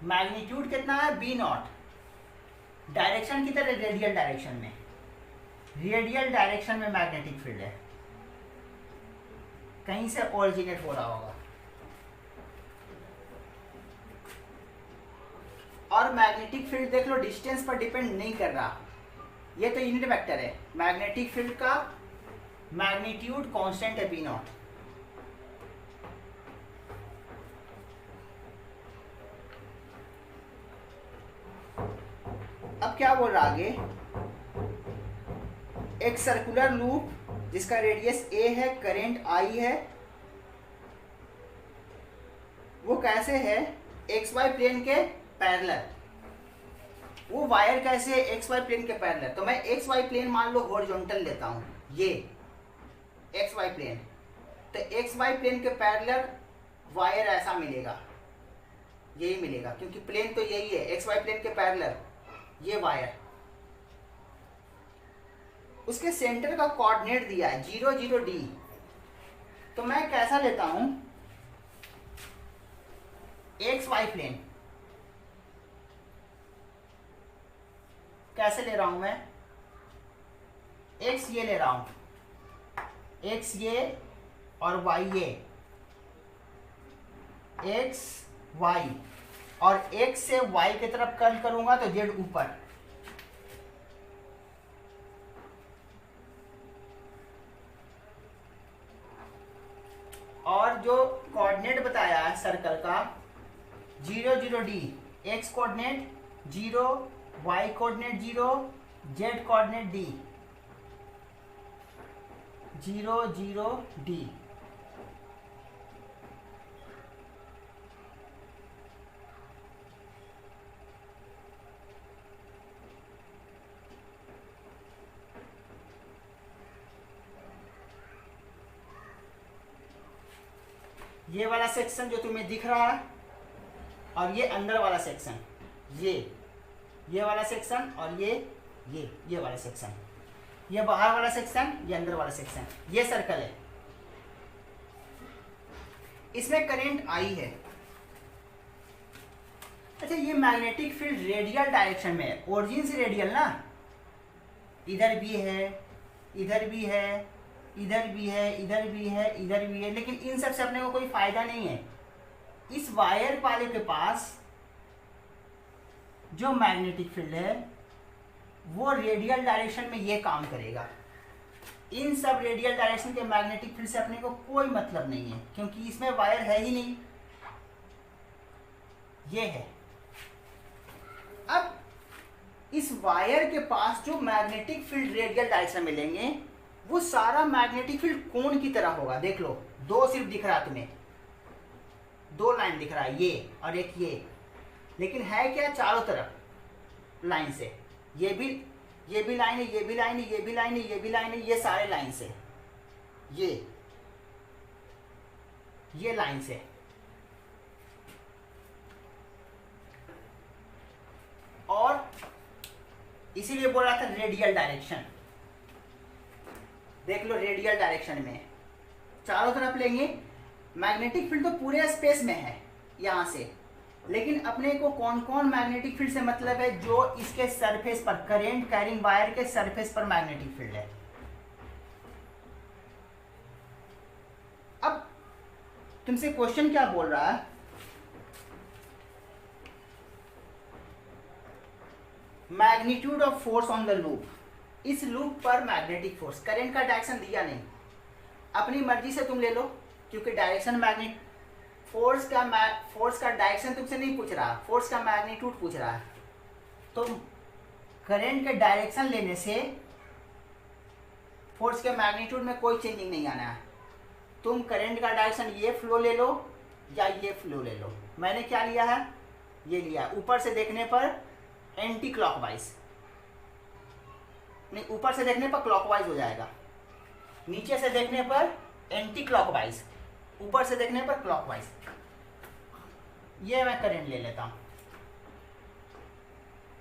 Speaker 1: मैग्नीट्यूड कितना है, बी नॉट, डायरेक्शन की तरह रेडियल डायरेक्शन में, रेडियल डायरेक्शन में मैग्नेटिक फील्ड है, कहीं से ओरिजिनेट हो रहा होगा। और मैग्नेटिक फील्ड देख लो, डिस्टेंस पर डिपेंड नहीं कर रहा, ये तो यूनिट वेक्टर है। मैग्नेटिक फील्ड का मैग्नीट्यूड कांस्टेंट है बी नॉट। अब क्या बोल रहा आगे, एक सर्कुलर लूप जिसका रेडियस a है, करंट I है, वो कैसे है, XY प्लेन के पैरेलल। वो वायर कैसे है, XY प्लेन के पैरेलल। तो मैं XY प्लेन मान लो हॉरिजॉन्टल लेता हूं, ये XY प्लेन, तो XY प्लेन के पैरेलल वायर ऐसा मिलेगा, यही मिलेगा, क्योंकि प्लेन तो यही है, XY प्लेन के पैरेलल ये वायर। उसके सेंटर का कोऑर्डिनेट दिया है 0 0 D, तो मैं कैसा लेता हूं, XY प्लेन कैसे ले रहा हूं मैं, X ये ले रहा हूं, X ये और Y ये, X Y, और X से Y की तरफ कर्ल करूंगा तो Z ऊपर, और जो कोऑर्डिनेट बताया है सर्कल का 0 0 D, X coordinate 0, Y coordinate 0, Z coordinate D, 0 0 D। ये वाला सेक्शन जो तुम्हें दिख रहा है, और ये अंदर वाला सेक्शन, ये वाला सेक्शन, और ये ये वाला सेक्शन, ये बाहर वाला सेक्शन, ये अंदर वाला सेक्शन, ये सर्कल है। इसमें करंट आई है। अच्छा, ये मैग्नेटिक फील्ड रेडियल डायरेक्शन में है, ओरिजिन से रेडियल ना, इधर भी है, इधर भी है, इधर भी है, इधर भी है, इधर भी है, लेकिन इन सब से अपने को कोई फायदा नहीं है। इस वायर वाले के पास जो मैग्नेटिक फील्ड है वो रेडियल डायरेक्शन में ये काम करेगा। इन सब रेडियल डायरेक्शन के मैग्नेटिक फील्ड से अपने को कोई मतलब नहीं है, क्योंकि इसमें वायर है ही नहीं, ये है। अब इस वायर के पास जो मैग्नेटिक फील्ड रेडियल डायरेक्शन में लेंगे वो सारा मैग्नेटिक फील्ड कोण की तरह होगा। देख लो, दो सिर्फ दिख रहा है तुम्हें, दो लाइन दिख रहा है, ये और एक ये, लेकिन है क्या चारों तरफ लाइन से। ये भी लाइन है, ये भी लाइन है, ये भी लाइन है, ये भी लाइन है, ये सारे लाइन से, ये लाइन से। और इसीलिए बोल रहा था रेडियल डायरेक्शन। देख लो, रेडियल डायरेक्शन में चारों तरफ लेंगे, मैग्नेटिक फील्ड तो पूरे स्पेस में है यहां से, लेकिन अपने को कौन कौन मैग्नेटिक फील्ड से मतलब है, जो इसके सरफेस पर, करंट कैरिंग वायर के सरफेस पर मैग्नेटिक फील्ड है। अब तुमसे क्वेश्चन क्या बोल रहा है, magnitude of force on the loop. इस लूप पर मैग्नेटिक फोर्स, करंट का डायरेक्शन दिया नहीं, अपनी मर्जी से तुम ले लो, क्योंकि डायरेक्शन मैग्नेट फोर्स का डायरेक्शन तुमसे नहीं पूछ रहा, फोर्स का मैग्नीट्यूड पूछ रहा है। तो करंट के डायरेक्शन लेने से फोर्स के मैग्नीट्यूड में कोई चेंजिंग नहीं आना है। तुम करंट का डायरेक्शन ये फ्लो ले लो या ये फ्लो ले लो। मैंने क्या लिया है, ये लिया। ऊपर से देखने पर एंटी क्लॉकवाइज, नहीं, ऊपर से देखने पर क्लॉकवाइज हो जाएगा, नीचे से देखने पर एंटी क्लॉकवाइज, ऊपर से देखने पर क्लॉकवाइज। ये मैं करंट ले लेता हूं।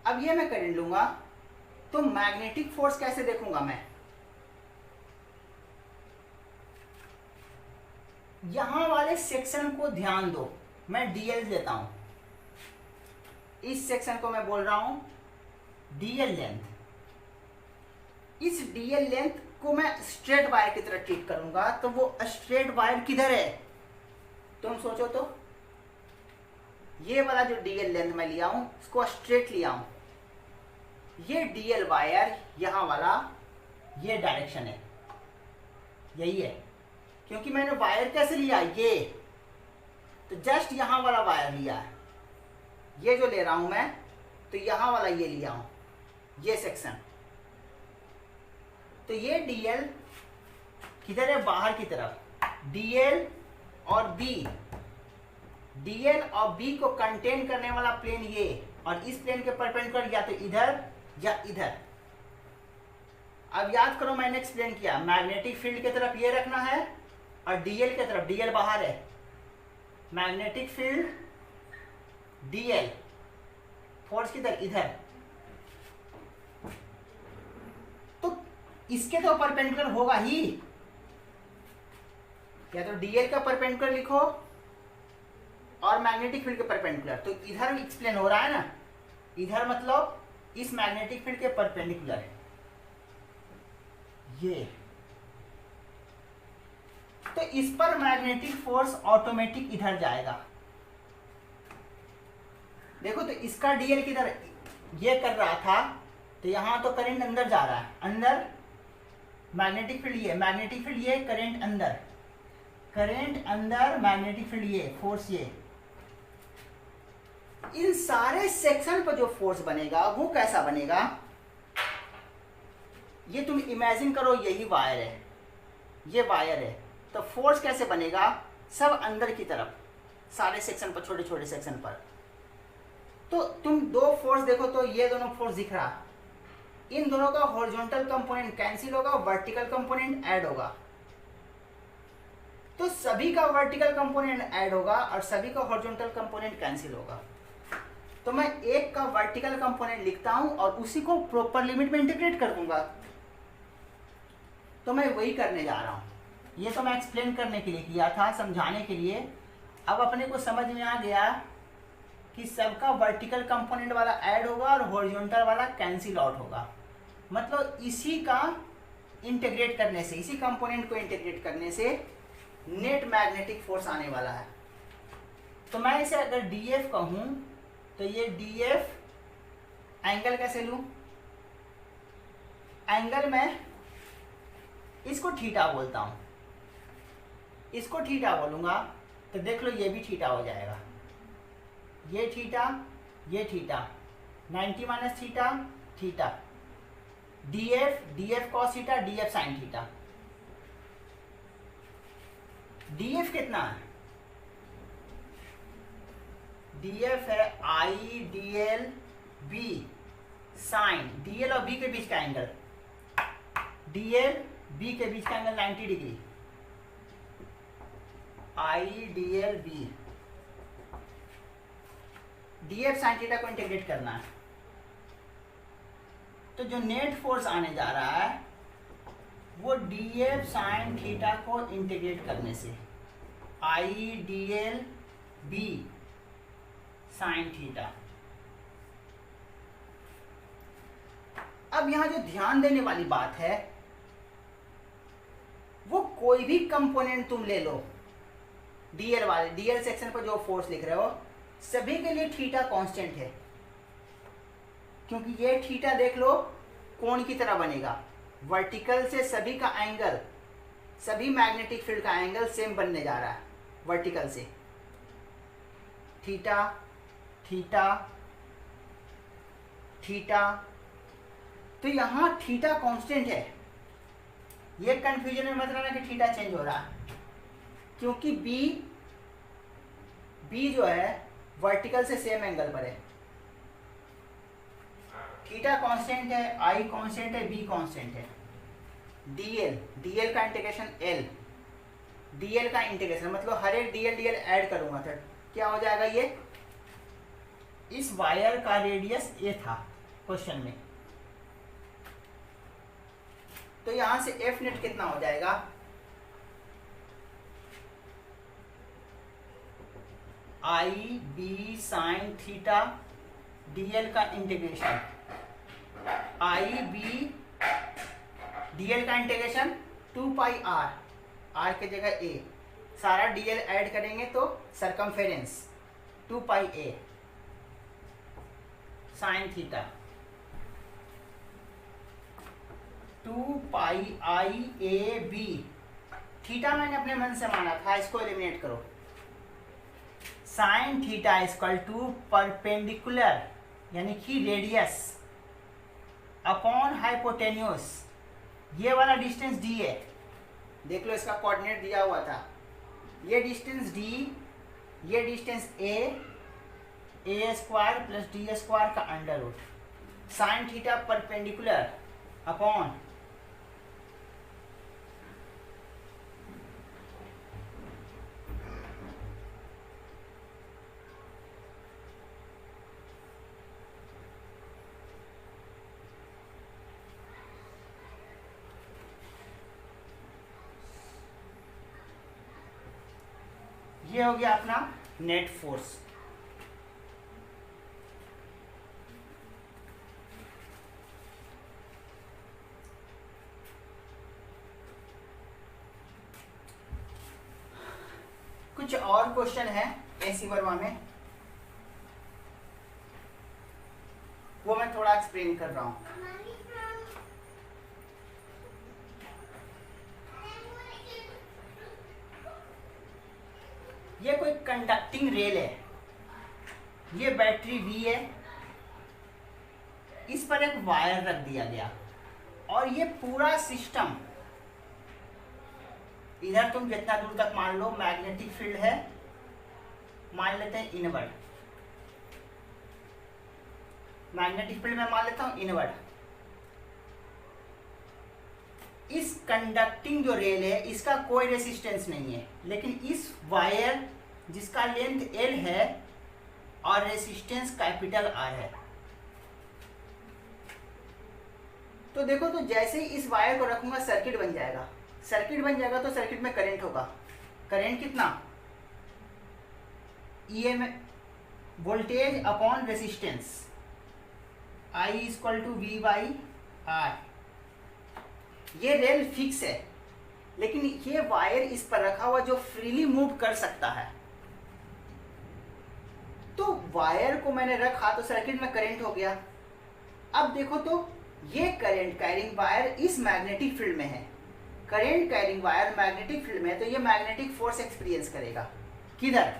Speaker 1: अब ये मैं करंट लूंगा तो मैग्नेटिक फोर्स कैसे देखूंगा मैं, यहां वाले सेक्शन को ध्यान दो, मैं डीएल लेता हूं, इस सेक्शन को मैं बोल रहा हूं डीएल लेंथ। इस डीएल लेंथ को मैं स्ट्रेट वायर की तरह ट्रीट करूंगा, तो वो स्ट्रेट वायर किधर है, तुम सोचो तो। ये वाला जो डीएल लेंथ मैं लिया हूं, इसको स्ट्रेट लिया हूं, ये डीएल वायर यहां वाला, ये डायरेक्शन है, यही है। क्योंकि मैंने वायर कैसे लिया, ये तो जस्ट यहां वाला वायर लिया है, ये जो ले रहा हूं मैं, तो यहां वाला ये लिया हूं, ये सेक्शन। तो ये डीएल किधर है, बाहर की तरफ। डीएल और बी, डीएल और बी को कंटेन करने वाला प्लेन ये, और इस प्लेन के परपेंडिकुलर या तो इधर या इधर। अब याद करो, मैंने एक्सप्लेन किया, मैग्नेटिक फील्ड की तरफ ये रखना है और डीएल की तरफ, डीएल बाहर है, मैग्नेटिक फील्ड डीएल, फोर्स किधर, इधर। तो इसके तो परपेंडिकुलर होगा ही, या तो डीएल का परपेंडिकुलर लिखो और मैग्नेटिक फील्ड के परपेंडिकुलर। तो इधर एक्सप्लेन हो रहा है ना, इधर मतलब इस मैग्नेटिक फील्ड के परपेंडिकुलर, ये। तो इस पर मैग्नेटिक फोर्स ऑटोमेटिक इधर जाएगा। देखो, तो इसका डीएल किधर, ये कर रहा था, तो यहां तो करंट अंदर जा रहा है, अंदर मैग्नेटिक फील्ड ये, मैग्नेटिक फील्ड ये, करंट अंदर, करंट अंदर, मैग्नेटिक फील्ड ये, फोर्स ये। इन सारे सेक्शन पर जो फोर्स बनेगा वो कैसा बनेगा, ये तुम इमेजिन करो, यही वायर है, ये वायर है, तो फोर्स कैसे बनेगा, सब अंदर की तरफ, सारे सेक्शन पर, छोटे छोटे सेक्शन पर। तो तुम दो फोर्स देखो, तो ये दोनों फोर्स दिख रहा, इन दोनों का हॉरिजॉन्टल कंपोनेंट कैंसिल होगा, वर्टिकल कंपोनेंट ऐड होगा। तो सभी का वर्टिकल कंपोनेंट ऐड होगा और सभी का हॉरिजॉन्टल कंपोनेंट कैंसिल होगा। तो मैं एक का वर्टिकल कंपोनेंट लिखता हूं और उसी को प्रॉपर लिमिट में इंटीग्रेट कर दूंगा। तो मैं वही करने जा रहा हूं। ये तो मैं एक्सप्लेन करने के लिए किया था, समझाने के लिए। अब अपने को समझ में आ गया कि सबका वर्टिकल कंपोनेंट वाला ऐड होगा और हॉरिजॉन्टल वाला कैंसिल आउट होगा। मतलब इसी का इंटीग्रेट करने से, इसी कंपोनेंट को इंटीग्रेट करने से नेट मैग्नेटिक फोर्स आने वाला है। तो मैं इसे अगर डीएफ कहूं तो ये डीएफ एंगल कैसे लूं? एंगल में इसको थीटा बोलता हूं, इसको थीटा बोलूंगा तो देख लो ये भी थीटा हो जाएगा। ये थीटा, ये theta, 90 minus theta, theta. DF, dF cos theta, dF sine theta. DF कितना है? डीएफ है I dl B sine, dl और बी के बीच का एंगल, डीएल बी के बीच का angle 90 degree, I dl B. DF sine theta को इंटीग्रेट करना है। तो जो नेट फोर्स आने जा रहा है वो डीएफ साइन थीटा को इंटीग्रेट करने से, आई डीएल बी साइन थीटा। अब यहां जो ध्यान देने वाली बात है, वो कोई भी कंपोनेंट तुम ले लो, डीएल वाले, डीएल सेक्शन पर जो फोर्स लिख रहे हो, सभी के लिए थीटा कांस्टेंट है। क्योंकि ये थीटा देख लो कोण की तरह बनेगा। वर्टिकल से सभी का एंगल, सभी मैग्नेटिक फील्ड का एंगल सेम बनने जा रहा है वर्टिकल से। Theta, theta, theta. तो यहां थीटा कांस्टेंट है। ये कंफ्यूजन में मत रहना कि थीटा चेंज हो रहा है, क्योंकि बी जो है वर्टिकल से सेम एंगल पर है। थीटा कांस्टेंट है, आई कांस्टेंट है, बी कांस्टेंट है। डीएल का इंटीग्रेशन एल, डीएल का इंटीग्रेशन मतलब हर एक डीएल ऐड करूंगा तो क्या हो जाएगा? ये इस वायर का रेडियस ए था क्वेश्चन में, तो यहां से एफ नेट कितना हो जाएगा? I B sine theta DL का इंटीग्रेशन, आई बी डीएल का इंटीग्रेशन 2 पाई आर, आर की जगह ए, सारा डीएल ऐड करेंगे तो circumference 2 pi A sine theta, 2 pi I A B. Theta मैंने अपने मन से माना था, इसको एलिमिनेट करो। Sine theta equal to perpendicular यानी कि रेडियस अपॉन हाइपोटेन्यूस। ये वाला डिस्टेंस डी है, देख लो इसका कोऑर्डिनेट दिया हुआ था। ये डिस्टेंस डी, ये distance A square plus D square का under root. Sine theta perpendicular upon ये हो गया अपना नेट फोर्स। कुछ और क्वेश्चन है एसी वर्मा में, वो मैं थोड़ा एक्सप्लेन कर रहा हूं। ये कोई कंडक्टिंग रेल है, ये बैटरी वी है, इस पर एक वायर रख दिया गया और ये पूरा सिस्टम, इधर तुम जितना दूर तक मान लो मैग्नेटिक फील्ड है, मान लेते हैं इनवर्ड, मैग्नेटिक फील्ड में मान लेता हूं इनवर्ड। इस कंडक्टिंग जो रेल है इसका कोई रेसिस्टेंस नहीं है, लेकिन इस वायर जिसका लेंथ एल है और रेसिस्टेंस कैपिटल आर है। तो देखो, तो जैसे ही इस वायर को रखूंगा सर्किट बन जाएगा। सर्किट बन जाएगा तो सर्किट में करंट होगा। करंट कितना? EM voltage upon resistance, I equal to V by R. ये रेल फिक्स है, लेकिन ये वायर इस पर रखा हुआ जो फ्रीली मूव कर सकता है। तो वायर को मैंने रखा तो सर्किट में करंट हो गया। अब देखो, तो ये करंट कैरिंग वायर इस मैग्नेटिक फील्ड में है। Current carrying wire magnetic field में है, तो ये मैग्नेटिक फोर्स एक्सपीरियंस करेगा। किधर?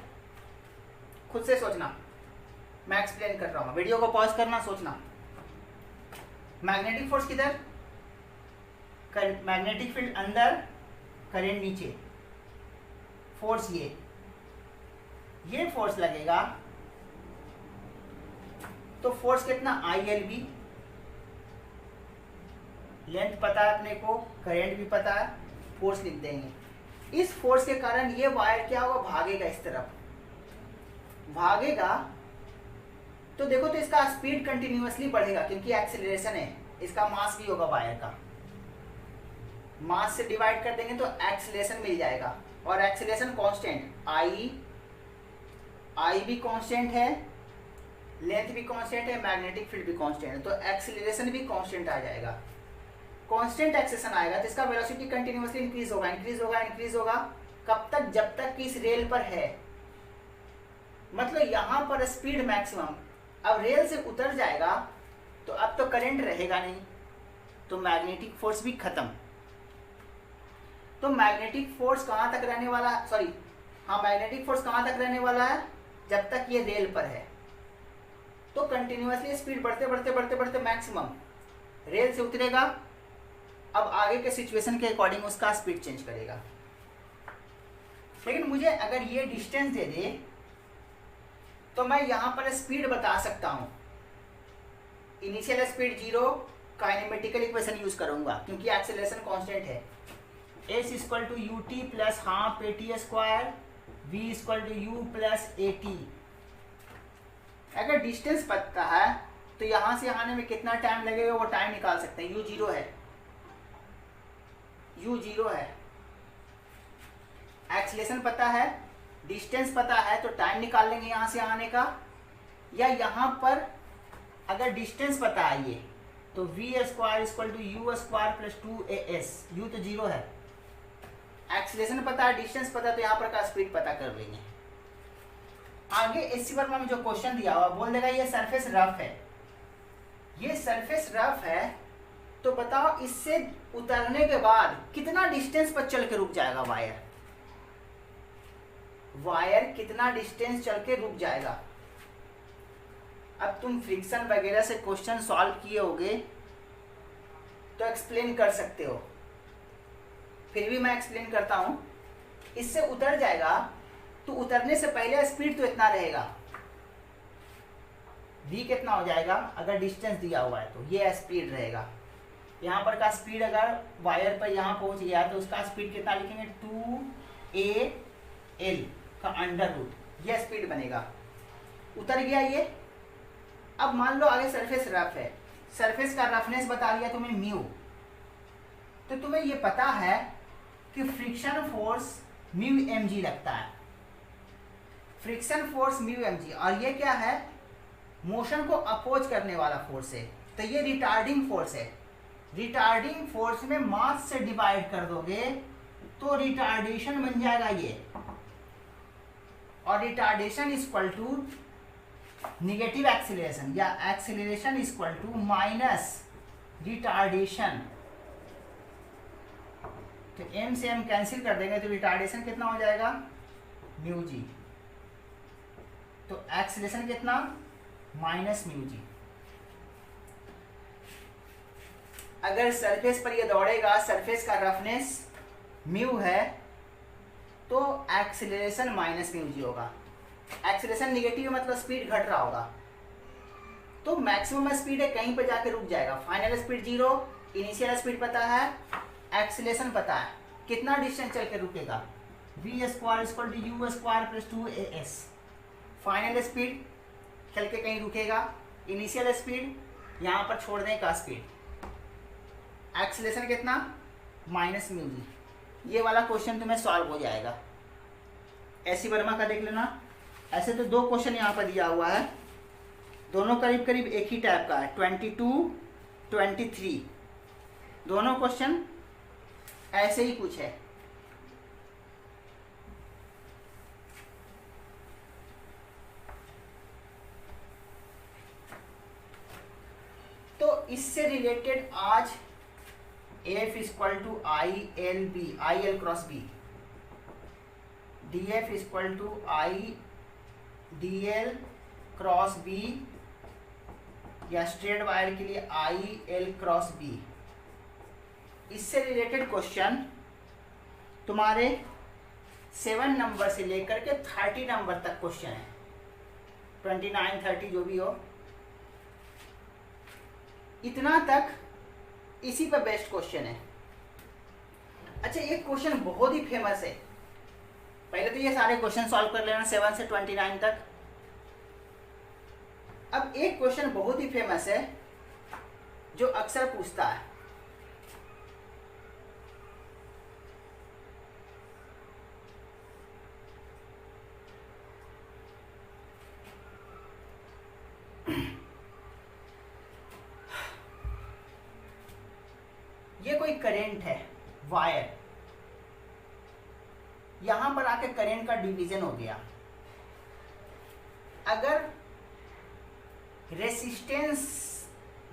Speaker 1: खुद से सोचना, मैं एक्सप्लेन कर रहा हूँ। वीडियो को पॉज करना, सोचना। मैग्नेटिक फोर्स किधर? मैग्नेटिक फील्ड अंदर, करंट नीचे। फोर्स ये फोर्स लगेगा, तो फोर्स कितना? ILB। लेंथ पता है अपने को, करंट भी पता है, फोर्स लिख देंगे। इस फोर्स के कारण ये वायर क्या होगा? भागेगा इस तरफ। भागेगा तो देखो, तो इसका स्पीड कंटिन्यूअसली बढ़ेगा क्योंकि एक्सेलरेशन है। इसका मास भी होगा वायर का। मास से डिवाइड कर देंगे तो एक्सेलरेशन मिल जाएगा। और एक्सेलरेशन कांस्टेंट, आई भी कांस्टेंट है, लेंथ भी कांस्टेंट है, मैग्नेटिक फील्ड भी कांस्टेंट है, तो एक्सेलरेशन भी कांस्टेंट आ जाएगा। कांस्टेंट एक्सेलरेशन आएगा तो इसका वेलोसिटी कंटिन्यूअसली इंक्रीज होगा, इंक्रीज होगा, इंक्रीज होगा। कब तक? जब तक कि इस रेल पर है। मतलब यहां पर स्पीड मैक्सिमम। अब रेल से उतर जाएगा तो अब तो करंट रहेगा नहीं, तो मैग्नेटिक फोर्स भी खत्म। तो मैग्नेटिक फोर्स कहां तक रहने वाला है? सॉरी, हाँ, मैग्नेटिक फोर्स कहां तक रहने वाला है? जब तक ये रेल पर है। तो कंटिन्यूअसली स्पीड बढ़ते बढ़ते बढ़ते बढ़ते मैक्सिमम। रेल से उतरेगा, अब आगे के सिचुएशन के अकॉर्डिंग उसका स्पीड चेंज करेगा। लेकिन मुझे अगर ये डिस्टेंस दे दे तो मैं यहां पर स्पीड बता सकता हूं। Initial speed 0, kinematical equation use करूंगा क्योंकि एक्सेलरेशन कांस्टेंट है। s equal to U T plus half A T square, v equal to U plus A T. अगर डिस्टेंस पता है तो यहां से आने में कितना टाइम लगेगा वो टाइम निकाल सकते हैं। u 0 है, u 0 है। एक्सेलरेशन पता है, डिस्टेंस पता है, तो टाइम निकाल लेंगे यहां से आने का। या यहां पर अगर डिस्टेंस पता है ये, तो V square equal to U square plus 2as। U तो 0 है। एक्सेलरेशन पता है, डिस्टेंस पता है, तो यहां पर का स्पीड पता कर लेंगे। आगे एससी वर्मा में जो क्वेश्चन दिया हुआ बोल देगा ये सरफेस रफ है। ये सरफेस रफ है तो बताओ इससे उतरने के बाद कितना डिस्टेंस पर चल के रुक जाएगा वायर? वायर कितना डिस्टेंस चल के रुक जाएगा? अब तुम फ्रिक्शन वगैरह से क्वेश्चन सॉल्व किए होगे तो एक्सप्लेन कर सकते हो, फिर भी मैं एक्सप्लेन करता हूं। इससे उतर जाएगा तो उतरने से पहले स्पीड तो इतना रहेगा, v कितना हो जाएगा? अगर डिस्टेंस दिया हुआ है तो ये स्पीड रहेगा। यहाँ पर का स्पीड अगर वायर पर यहाँ पहुंच गया तो उसका स्पीड कितना लिखेंगे? 2al का अंडर रूट, यह स्पीड बनेगा। उतर गया ये। अब मान लो आगे सरफेस रफ है, सरफेस का रफनेस बता दिया तुम्हें म्यू, तो तुम्हें ये पता है कि फ्रिक्शन फोर्स म्यू mg लगता है। फ्रिक्शन फोर्स म्यू mg, और ये क्या है? मोशन को अपोज करने वाला फोर्स है, तो ये रिटार्डिंग फोर्स है। रिटार्डिंग फोर्स में मास से डिवाइड कर दोगे तो रिटार्डेशन बन जाएगा ये। और retardation equal to negative acceleration, या acceleration equal to minus retardation. तो m से m कैंसिल कर देंगे तो रिटार्डेशन कितना हो जाएगा? Mu g. तो एक्सीलरेशन कितना? Minus mu g. अगर सरफेस पर ये दौड़ेगा, सरफेस का रफनेस म्यू है, तो एक्सीलरेशन माइनस म्यू जी होगा। एक्सीलरेशन निगेटिव मतलब स्पीड घट रहा होगा, तो मैक्सिमम स्पीड है कहीं पर जाके रुक जाएगा। फाइनल स्पीड 0, इनिशियल स्पीड पता है, एक्सीलरेशन पता है, कितना डिस्टेंस चल के रुकेगा? v square equal to U square plus 2as। Final speed चल के कहीं रुकेगा, इनिशियल स्पीड यहाँ पर छोड़ने का स्पीड, एक्सीलरेशन कितना माइनस म्यू जी। ये वाला क्वेश्चन तुम्हें सॉल्व हो जाएगा। एसी वर्मा का देख लेना। ऐसे तो दो क्वेश्चन यहाँ पर दिया हुआ है, दोनों करीब करीब एक ही टाइप का है, 22, 23, दोनों क्वेश्चन ऐसे ही कुछ है। तो इससे रिलेटेड आज F equal to I L B, I L cross B, D F equal to I D L cross B, या स्ट्रेट वायर के लिए आई एल क्रॉस बी, इससे रिलेटेड क्वेश्चन तुम्हारे 7 नंबर से लेकर के 30 नंबर तक क्वेश्चन है, 29, 30 जो भी हो, इतना तक इसी पर बेस्ट क्वेश्चन है। अच्छा, एक क्वेश्चन बहुत ही फेमस है, पहले तो ये सारे क्वेश्चन सॉल्व कर लेना 7 से 29 तक। अब एक क्वेश्चन बहुत ही फेमस है जो अक्सर पूछता है, ये कोई करंट है, वायर, यहां पर आके करंट का डिवीजन हो गया। अगर रेसिस्टेंस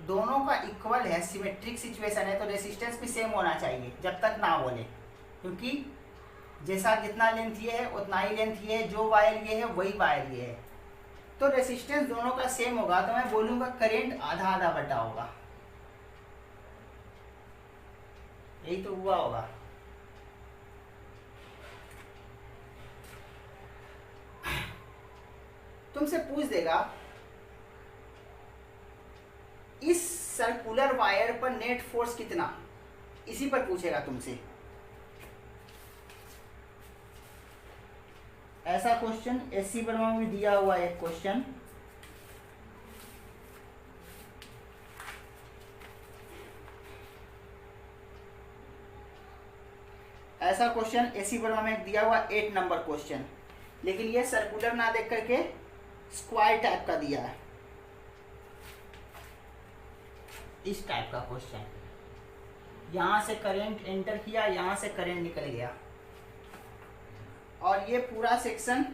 Speaker 1: दोनों का इक्वल है, सिमेट्रिक सिचुएशन है, तो रेसिस्टेंस भी सेम होना चाहिए जब तक ना बोले, क्योंकि जैसा जितना लेंथ ये है उतना ही लेंथ ये है, जो वायर ये है वही वायर ये है। तो रेसिस्टेंस दोनों का सेम होगा तो मैं बोलूंगा करंट आधा आधा बटा होगा, यही तो हुआ होगा। तुमसे पूछ देगा इस सर्कुलर वायर पर नेट फोर्स कितना, इसी पर पूछेगा तुमसे। ऐसा क्वेश्चन एससी वर्मा में दिया हुआ एक क्वेश्चन, ऐसा क्वेश्चन एससी वर्मा में दिया हुआ 8 नंबर क्वेश्चन, लेकिन ये सर्कुलर ना देख करके स्क्वायर टाइप का दिया है, इस टाइप का क्वेश्चन। यहां से करंट एंटर किया, यहां से करंट निकल गया, और ये पूरा सेक्शन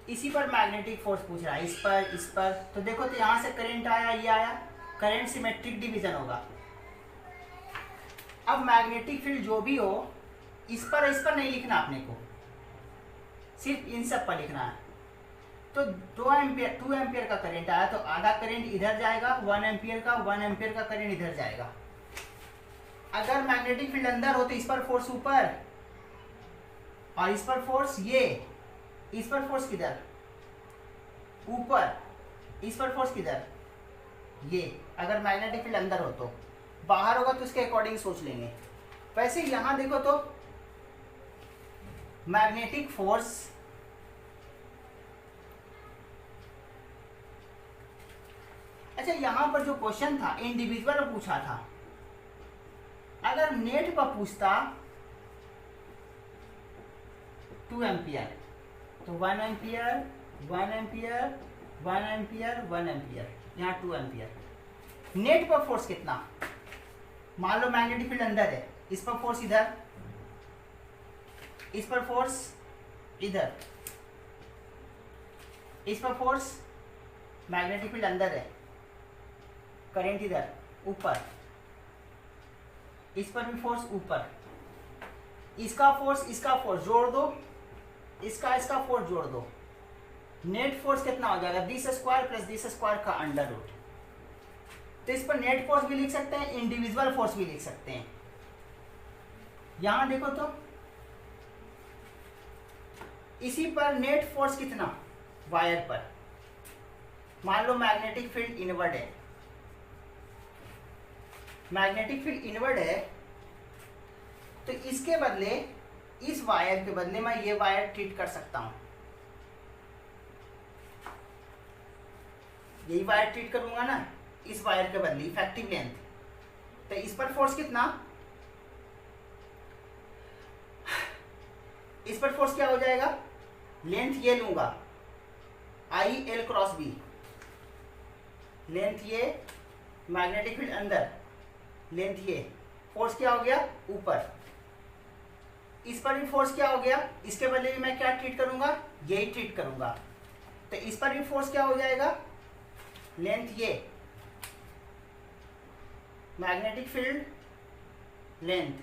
Speaker 1: इसी पर मैग्नेटिक फोर्स पूछ रहा है, इस पर। तो देखो, तो यहां से करंट आया, ये आया, करंट सिमेट्रिक डिवीजन होगा। अब मैग्नेटिक फील्ड जो भी हो, इस पर नहीं लिखना अपने को, सिर्फ इन सब पर लिखना है। तो 2 एम्पियर का करंट आया तो आधा करंट इधर जाएगा, 1 एम्पियर का करंट इधर जाएगा। अगर मैग्नेटिक फील्ड अंदर हो तो इस पर फोर्स ऊपर, और इस पर फोर्स ये, इस पर फोर्स किधर ऊपर, इस पर फोर्स किधर ये। अगर मैग्नेटिक फील्ड अंदर हो तो, बाहर होगा तो उसके अकॉर्डिंग सोच लेंगे। वैसे यहां देखो तो मैग्नेटिक फोर्स अच्छा, यहां पर जो क्वेश्चन था इंडिविजुअल में पूछा था, अगर नेट पर पूछता 2 एम्पियर तो 1 एम्पियर, 1 एम्पियर, 1 एम्पियर, 1 एम्पियर, यहाँ 2 एम्पियर। नेट पर फोर्स कितना, मान लो मैग्नेटिक फील्ड अंदर है, इस पर फोर्स इधर, इस पर फोर्स इधर, इस पर फोर्स, मैग्नेटिक फील्ड अंदर है, करंट इधर ऊपर, इस पर भी फोर्स ऊपर, इसका फोर्स जोड़ दो, इसका फोर्स जोड़ दो, नेट फोर्स कितना हो जाएगा, this square plus this square का अंडर रूट। तो इस पर नेट फोर्स भी लिख सकते हैं, इंडिविजुअल फोर्स भी लिख सकते हैं। यहां देखो तो इसी पर नेट फोर्स कितना, वायर पर, मान लो मैग्नेटिक फील्ड इनवर्ड है, मैग्नेटिक फील्ड इनवर्ड है, तो इसके बदले, इस वायर के बदले मैं ये वायर ट्रीट कर सकता हूं, यही वायर ट्रीट करूंगा ना इस वायर के बदले, इफेक्टिव लेंथ। तो इस पर फोर्स कितना, इस पर फोर्स क्या हो जाएगा, लेंथ ये लूंगा I L cross B, length ये, मैग्नेटिक फील्ड अंदर, लेंथ ये, फोर्स क्या हो गया ऊपर, इस पर भी फोर्स क्या हो गया, इसके बदले भी मैं क्या ट्रीट करूंगा, यही ट्रीट करूंगा। तो इस पर भी फोर्स क्या हो जाएगा, लेंथ ये, मैग्नेटिक फील्ड लेंथ।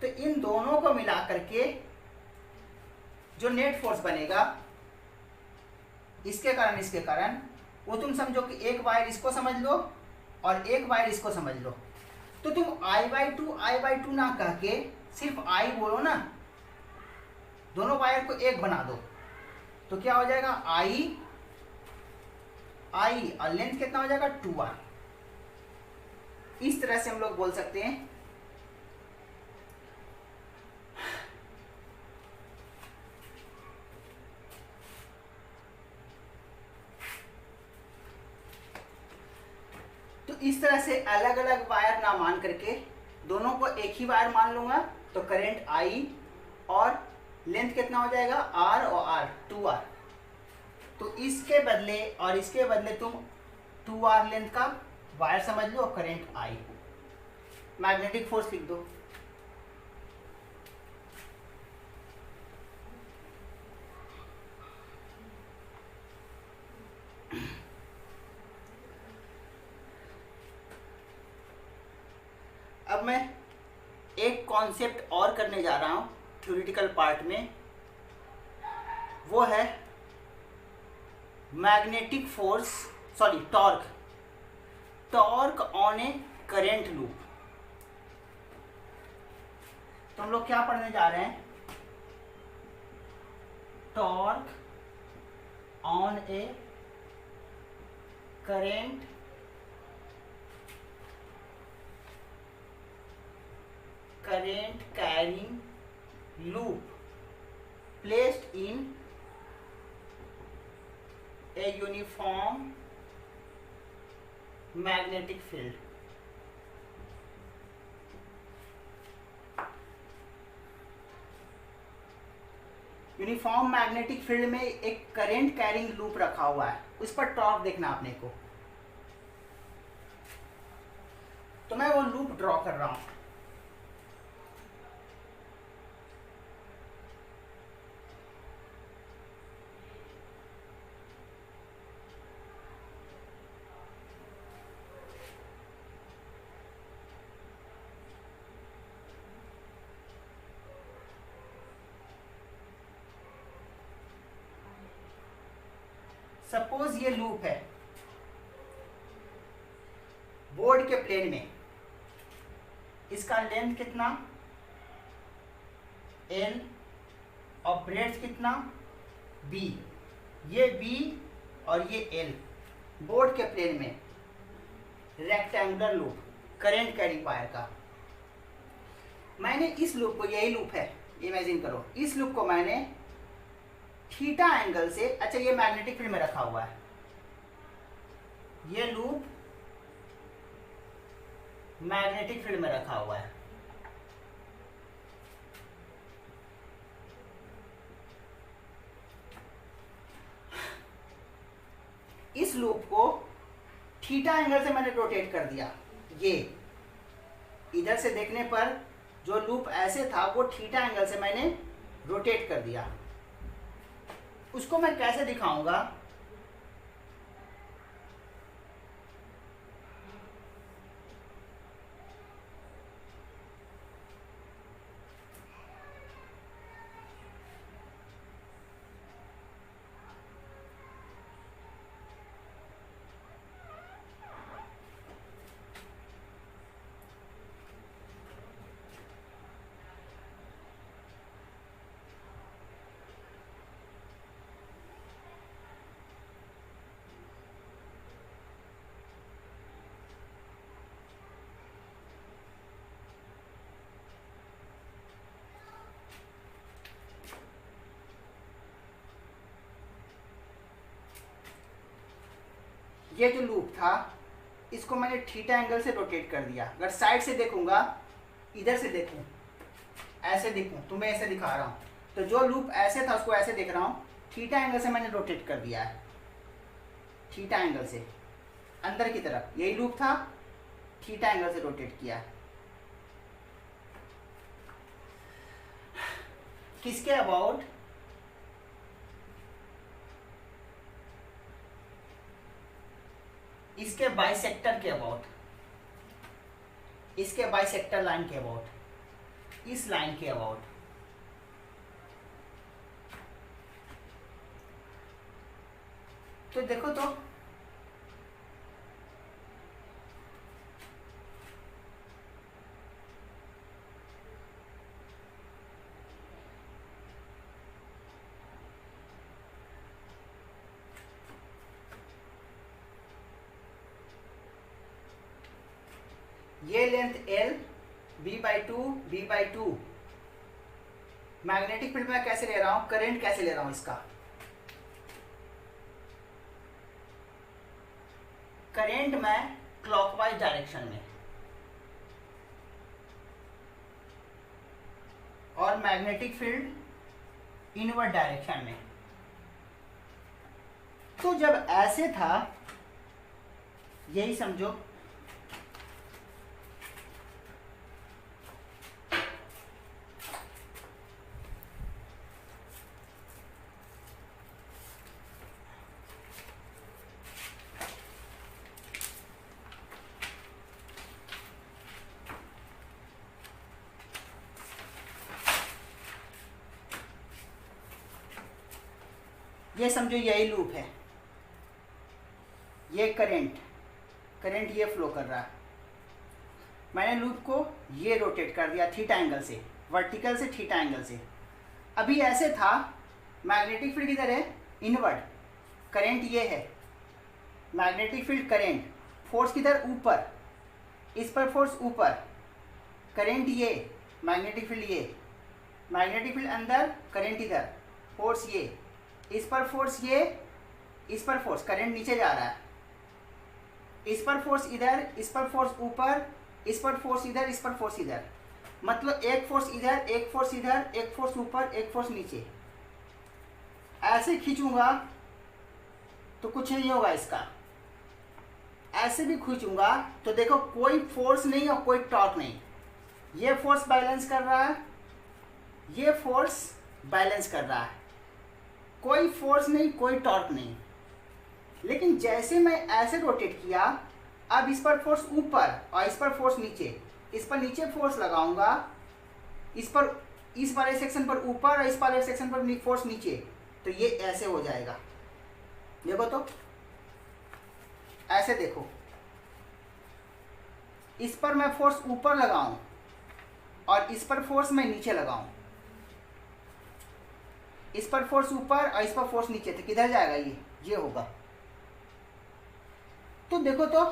Speaker 1: तो इन दोनों को मिला करके जो नेट फोर्स बनेगा इसके कारण वो तुम समझो कि एक वायर इसको समझ लो और एक वायर इसको समझ लो। तो तुम I/2 ना कह के सिर्फ I बोलो ना, दोनों वायर को एक बना दो, तो क्या हो जाएगा I और लेंथ कितना हो जाएगा 2R। इस तरह से हम लोग बोल सकते हैं। तो इस तरह से अलग अलग वायर ना मान करके दोनों को एक ही वायर मान लूंगा, तो करंट I और लेंथ कितना हो जाएगा R और R 2R। तो इसके बदले और इसके बदले तुम 2R लेंथ का वायर समझ लो और करंट I, मैग्नेटिक फोर्स लिख दो। अब मैं एक कॉन्सेप्ट और करने जा रहा हूं थ्योरेटिकल पार्ट में, वो है magnetic force, sorry torque on A current loop. तो हम लोग क्या पढ़ने जा रहे हैं, torque on A current carrying loop placed in a uniform magnetic field। Uniform magnetic field में एक करंट कैरिंग लूप रखा हुआ है, उस पर टॉर्क देखना आपने को। तो मैं वो लूप ड्रॉ कर रहा हूं। सपोज ये लूप है बोर्ड के प्लेन में, इसका लेंथ कितना L और ब्रेड्थ कितना B, ये B और ये L, बोर्ड के प्लेन में rectangular loop current carrying wire का। मैंने इस लूप को, यही लूप है, इमेजिन करो, इस लूप को मैंने थीटा एंगल से, अच्छा ये मैग्नेटिक फील्ड में रखा हुआ है, ये लूप मैग्नेटिक फील्ड में रखा हुआ है। इस लूप को थीटा एंगल से मैंने रोटेट कर दिया। ये इधर से देखने पर जो लूप ऐसे था वो थीटा एंगल से मैंने रोटेट कर दिया। उसको मैं कैसे दिखाऊंगा, ये जो लूप था इसको मैंने थीटा एंगल से रोटेट कर दिया। अगर साइड से देखूंगा, इधर से देखूं, ऐसे दिखूं, तो मैं ऐसे दिखा रहा हूँ, तो जो लूप ऐसे था उसको ऐसे देख रहा हूँ, थीटा एंगल से मैंने रोटेट कर दिया है, थीटा एंगल से अंदर की तरफ। यही लूप था, थीटा एंगल से रोटेट किया है। किसके अबाउट? इसके बाइसेक्टर के अबाउट, इसके बाइसेक्टर लाइन के अबाउट, इस लाइन के अबाउट। तो देखो तो ये length L, b/2 b/2। Magnetic field में कैसे ले रहा हूं, करंट कैसे ले रहा हूं इसका, करंट में क्लॉकवाइज डायरेक्शन में और मैग्नेटिक फील्ड इनवर्ड डायरेक्शन में। तो जब ऐसे था, यही समझो, ये समझो यही लूप है, ये करंट ये फ्लो कर रहा है। मैंने लूप को ये रोटेट कर दिया थीटा एंगल से, वर्टिकल से थीटा एंगल से। अभी ऐसे था, मैग्नेटिक फील्ड किधर है, इनवर्ड, करंट ये है, मैग्नेटिक फील्ड करंट, फोर्स किधर, ऊपर, इस पर फोर्स ऊपर, करंट ये, मैग्नेटिक फील्ड ये, मैग्नेटिक फील्ड अंदर, करंट इधर, फोर्स ये, इस पर फोर्स ये, इस पर फोर्स, करंट नीचे जा रहा है, इस पर फोर्स इधर, इस पर फोर्स ऊपर, इस पर फोर्स इधर, इस पर फोर्स इधर। मतलब एक फोर्स इधर, एक फोर्स इधर, एक फोर्स ऊपर, एक फोर्स नीचे। ऐसे खींचूंगा तो कुछ नहीं होगा इसका, ऐसे भी खींचूंगा तो देखो कोई फोर्स नहीं और कोई टॉर्क नहीं। ये फोर्स बैलेंस कर रहा है, ये फोर्स बैलेंस कर रहा है, कोई फोर्स नहीं, कोई टॉर्क नहीं। लेकिन जैसे मैं ऐसे रोटेट किया, अब इस पर फोर्स ऊपर और इस पर फोर्स नीचे, इस पर नीचे फोर्स लगाऊंगा, इस वाले सेक्शन पर ऊपर और इस वाले सेक्शन पर फोर्स नीचे, तो ये ऐसे हो जाएगा। देखो तो, ऐसे देखो, इस पर मैं फोर्स ऊपर लगाऊं और इस पर फोर्स मैं नीचे लगाऊं, इस पर फोर्स ऊपर और इस पर फोर्स नीचे, तो किधर जाएगा ये होगा। तो देखो तो,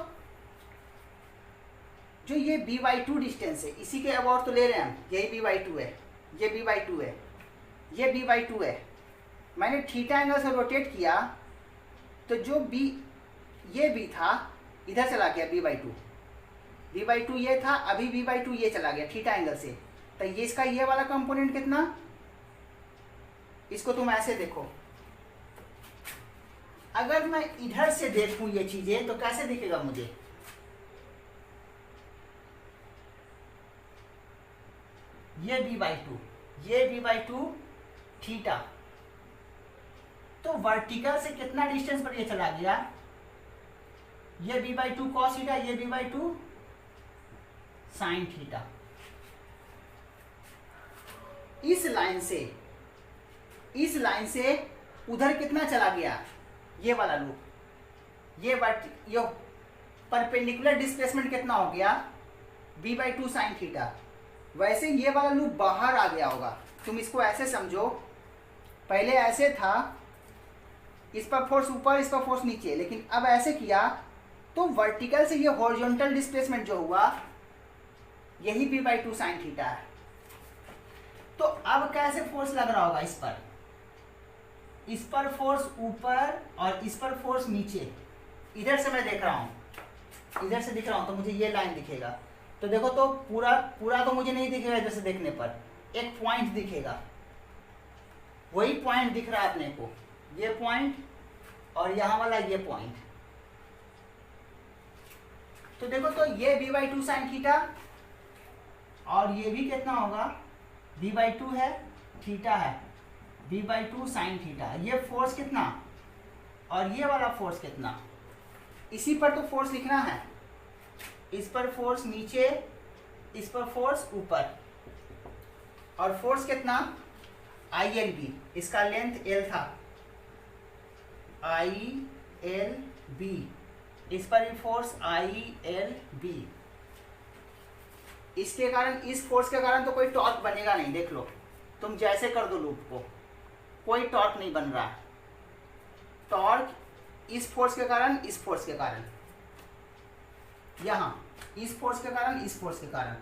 Speaker 1: जो ये b/2 डिस्टेंस है, इसी के अबाउट तो ले रहे हैं हम, यही b/2 है, ये b/2 है, ये b/2 है। मैंने थीटा एंगल से रोटेट किया तो जो ये b था इधर चला गया, b/2 ये था, अभी b/2 ये चला गया थीटा एंगल से। तो ये इसका ये वाला कंपोनेंट कितना, इसको तुम ऐसे देखो, अगर मैं इधर से देखूं ये चीजें तो कैसे दिखेगा मुझे, ये b/2, ये b/2 थीटा। तो वर्टिकल से कितना डिस्टेंस पर ये चला गया, ये b/2 cos थीटा, ये b/2 sin थीटा। इस लाइन से उधर कितना चला गया, ये वाला लूप, ये परपेंडिकुलर डिस्प्लेसमेंट कितना हो गया, b/2 sin थीटा। वैसे ये वाला लूप बाहर आ गया होगा। तुम इसको ऐसे समझो, पहले ऐसे था, इस पर फोर्स ऊपर, इस पर फोर्स नीचे, लेकिन अब ऐसे किया तो वर्टिकल से ये हॉरिजॉन्टल डिस्प्लेसमेंट जो हुआ, यही b/2 sin थीटा है। तो अब कैसे फोर्स लग रहा होगा इस पर फोर्स ऊपर और इस पर फोर्स नीचे, इधर से मैं देख रहा हूँ, इधर से दिख रहा हूँ तो मुझे ये लाइन दिखेगा। तो देखो तो पूरा पूरा तो मुझे नहीं दिखेगा इधर से देखने पर, एक पॉइंट दिखेगा, वही पॉइंट दिख रहा है अपने को, ये पॉइंट और यहाँ वाला ये पॉइंट। तो देखो तो ये v/2 साइन थीटा और ये भी कितना होगा, v/2 है, थीटा है, v/2 साइन थीटा। ये फोर्स कितना और ये वाला फोर्स कितना, इसी पर तो फोर्स लिखना है। इस पर फोर्स नीचे, इस पर फोर्स ऊपर, और फोर्स कितना ILB, इसका लेंथ L था, ILB, इस पर भी फोर्स ILB। इसके कारण, इस फोर्स के कारण तो कोई टॉर्क बनेगा नहीं, देख लो तुम जैसे कर दो लूप को, कोई टॉर्क नहीं बन रहा। टॉर्क इस फोर्स के कारण, इस फोर्स के कारण, यहां इस फोर्स के कारण, इस फोर्स के कारण।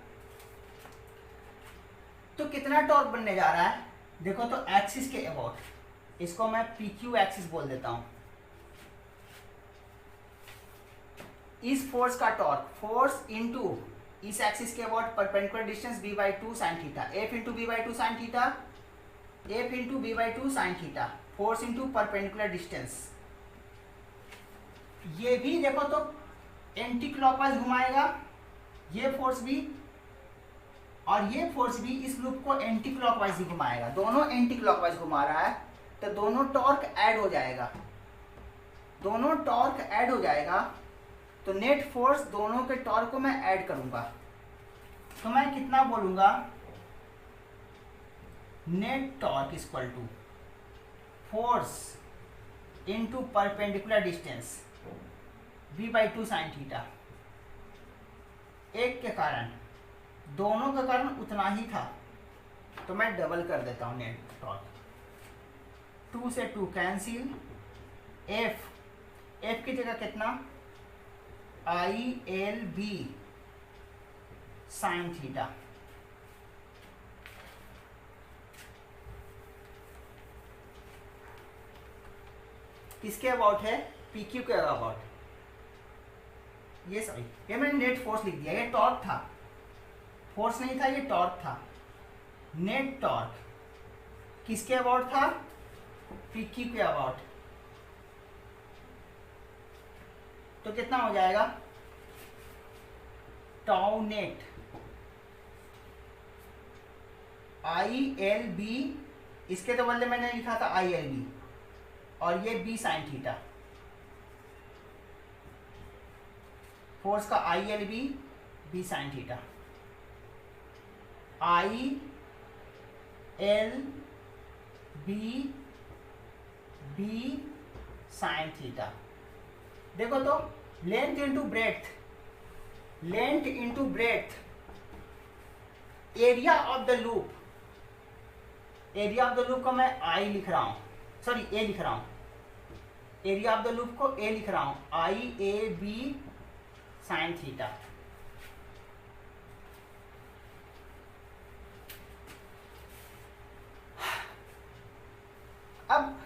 Speaker 1: तो कितना टॉर्क बनने जा रहा है, देखो तो एक्सिस के अबाउट, इसको मैं PQ एक्सिस बोल देता हूं। इस फोर्स का टॉर्क, फोर्स इनटू इस एक्सिस के about perpendicular distance v/2 sine theta, F into v/2 sine theta, F into v/2 sine theta, force into perpendicular distance. ये भी देखो तो एंटी क्लॉकवाइज घुमाएगा, ये फोर्स भी और ये फोर्स भी इस लूप को एंटी क्लॉकवाइज ही घुमाएगा, दोनों एंटी क्लॉकवाइज घुमा रहा है। तो दोनों टॉर्क ऐड हो जाएगा, दोनों टॉर्क ऐड हो जाएगा, तो नेट फोर्स दोनों के टॉर्क को मैं ऐड करूंगा, तो मैं कितना बोलूंगा, net torque equal to force into perpendicular distance v/2 sine theta. एक के कारण, दोनों के कारण उतना ही था, तो मैं डबल कर देता हूं नेट टॉर्क, 2 से 2 कैंसिल, F की जगह कितना ILB साइन थीटा। किसके अबाउट है, PQ के अबाउट। ये सॉरी, ये मैंने नेट फोर्स लिख दिया, ये टॉर्क था, फोर्स नहीं था, ये टॉर्क था। नेट टॉर्क किसके अबाउट था, PQ के अबाउट। तो कितना हो जाएगा, टाउ नेट ILB, इसके तो बदले मैंने लिखा था ILB, और ये B साइन थीटा, फोर्स का ILB, B sine theta, ILB B sine theta. देखो तो length into breadth, length into breadth, area of the loop, area of the loop को मैं I लिख रहा हूं, सॉरी A लिख रहा हूं, एरिया ऑफ द लूप को A लिख रहा हूं, IAB साइन थीटा। अब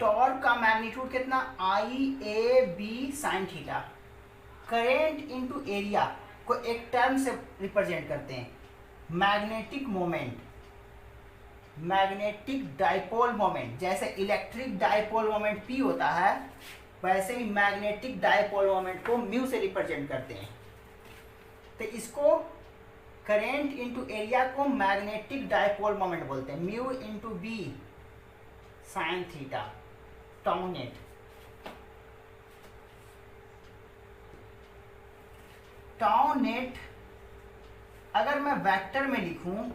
Speaker 1: टॉर्क का मैग्नीट्यूड कितना, IAB sine theta. Current into area को एक टर्म से रिप्रेजेंट करते हैं, magnetic moment, magnetic dipole moment. जैसे इलेक्ट्रिक डाइपोल मोमेंट P होता है, वैसे ही मैग्नेटिक डाइपोल मोमेंट को म्यू से रिप्रेजेंट करते हैं। तो इसको करेंट इंटू एरिया को मैग्नेटिक डाइपोल मोमेंट बोलते हैं, mu into B sine theta, tau net. Tau net अगर मैं वेक्टर में लिखूं,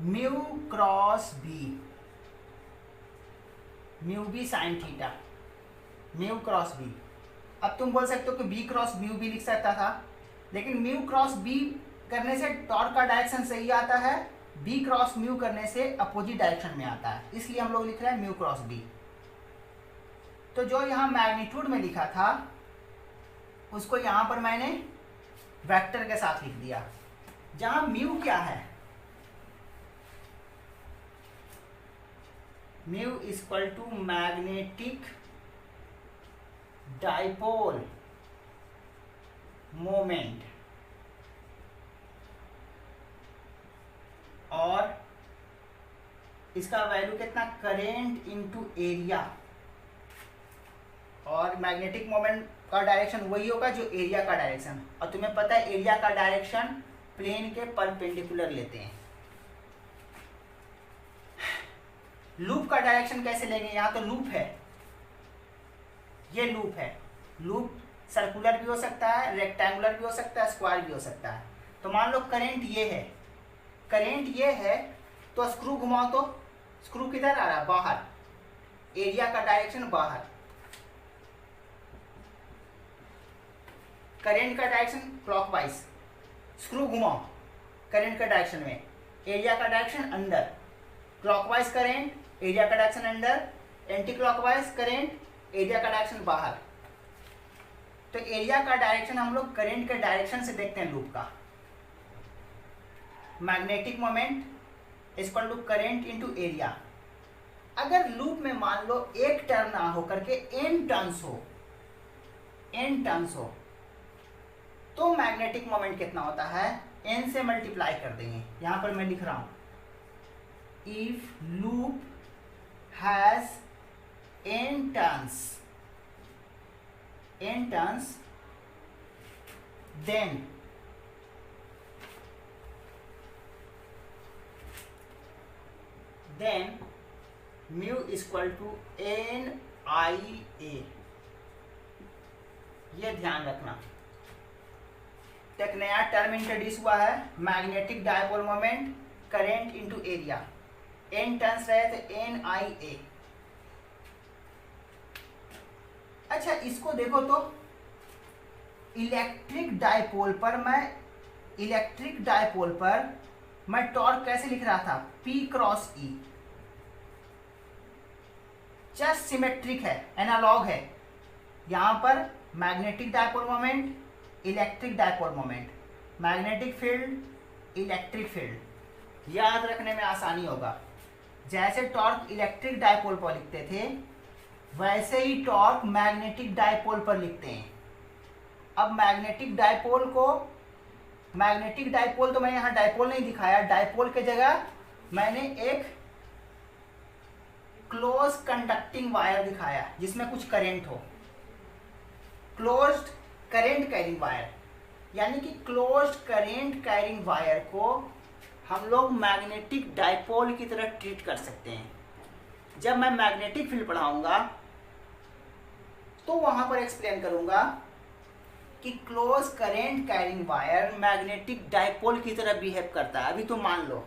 Speaker 1: mu cross B, mu B sign theta, mu cross B। अब तुम बोल सकते हो कि B क्रॉस म्यू भी लिख सकता था, लेकिन म्यू क्रॉस B करने से टॉर्क का डायरेक्शन सही आता है, B क्रॉस म्यू करने से अपोजिट डायरेक्शन में आता है, इसलिए हम लोग लिख रहे हैं म्यू क्रॉस B। तो जो यहाँ मैग्नीट्यूड में लिखा था उसको यहाँ पर मैंने वेक्टर के साथ लिख दिया। जहाँ म्यू क्या है, mu equal to magnetic dipole moment, और इसका वैल्यू कितना, करेंट इनटू एरिया, और मैग्नेटिक मोमेंट का डायरेक्शन वही होगा जो एरिया का डायरेक्शन, और तुम्हें पता है एरिया का डायरेक्शन प्लेन के परपेंडिकुलर लेते हैं। लूप का डायरेक्शन कैसे लेंगे, यहाँ तो लूप है, ये लूप है, लूप सर्कुलर भी हो सकता है, रेक्टेंगुलर भी हो सकता है, स्क्वायर भी हो सकता है। तो मान लो करंट ये है, करंट ये है, तो स्क्रू घुमाओ तो स्क्रू किधर आ रहा है, बाहर, एरिया का डायरेक्शन बाहर, करंट का डायरेक्शन क्लॉकवाइज, स्क्रू घुमाओ करंट का डायरेक्शन में, एरिया का डायरेक्शन अंदर, क्लॉकवाइज करंट, एरिया का डायरेक्शन अंदर, एंटी क्लॉकवाइज करंट, एरिया का डायरेक्शन बाहर। तो एरिया का डायरेक्शन हम लोग करंट के डायरेक्शन से देखते हैं लूप का। Magnetic moment equal to current into area. अगर लूप में मान लो एक टर्न ना हो करके n टर्न्स हो, n टर्न्स हो, तो मैग्नेटिक मोमेंट कितना होता है, n से मल्टीप्लाई कर देंगे। यहां पर मैं लिख रहा हूं, if loop has n turns, then mu equal to NIA। ये ध्यान रखना, एक नया टर्म इंट्रोड्यूस हुआ है, magnetic dipole moment current into area, n turns रहे थे NIA। अच्छा इसको देखो तो, इलेक्ट्रिक डायपोल पर मैं टॉर्क कैसे लिख रहा था, P cross E, just symmetric है, एनालॉग है। यहां पर magnetic dipole moment, electric dipole moment, magnetic field, electric field, याद रखने में आसानी होगा। जैसे टॉर्क इलेक्ट्रिक डायपोल पर लिखते थे, वैसे ही टॉर्क मैग्नेटिक डायपोल पर लिखते हैं। अब मैग्नेटिक डायपोल तो मैंने यहाँ डायपोल नहीं दिखाया, डायपोल के जगह मैंने एक क्लोज कंडक्टिंग वायर दिखाया जिसमें कुछ करंट हो, क्लोज्ड करंट कैरिंग वायर, यानी कि क्लोज्ड करंट कैरिंग वायर को हम लोग मैग्नेटिक डायपोल की तरह ट्रीट कर सकते हैं। जब मैं मैग्नेटिक फील्ड पढ़ाऊंगा तो वहां पर एक्सप्लेन करूंगा कि close current carrying wire magnetic dipole की तरह बिहेव करता है। अभी तो मान लो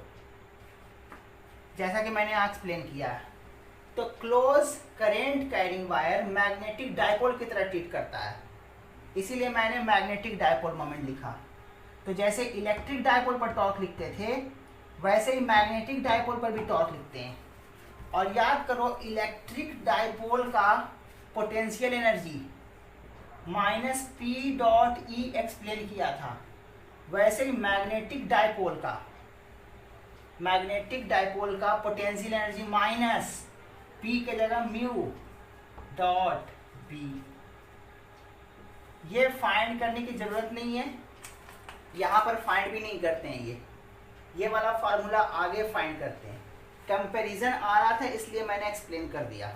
Speaker 1: जैसा कि मैंने आज एक्सप्लेन किया, तो close current carrying wire magnetic dipole की तरह ट्रीट करता है, इसीलिए मैंने मैग्नेटिक डायपोल मोमेंट लिखा। तो जैसे इलेक्ट्रिक डायपोल पर टॉर्क लिखते थे, वैसे ही मैग्नेटिक डायपोल पर भी टॉर्क लिखते हैं। और याद करो, इलेक्ट्रिक डायपोल का पोटेंशियल एनर्जी -P.E एक्सप्लेन किया था, वैसे ही मैग्नेटिक डायपोल का पोटेंशियल एनर्जी -P के जगह μ.B। ये फाइंड करने की जरूरत नहीं है, यहाँ पर फाइंड भी नहीं करते हैं, ये वाला फार्मूला आगे फाइंड करते हैं। कंपैरिजन आ रहा था इसलिए मैंने एक्सप्लेन कर दिया।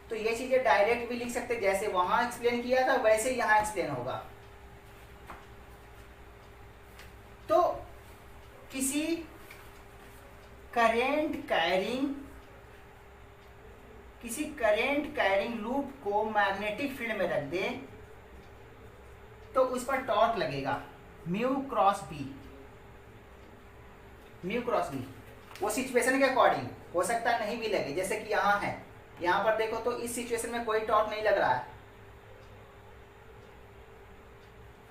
Speaker 1: तो ये चीजें डायरेक्ट भी लिख सकते, जैसे वहां एक्सप्लेन किया था वैसे यहां एक्सप्लेन होगा। तो किसी करंट कैरिंग लूप को मैग्नेटिक फील्ड में रख दे तो उस पर टॉर्क लगेगा म्यू क्रॉस बी। वो सिचुएशन के अकॉर्डिंग हो सकता है नहीं भी लगे, जैसे कि यहाँ है, यहाँ पर देखो तो इस सिचुएशन में कोई टॉर्क नहीं लग रहा है।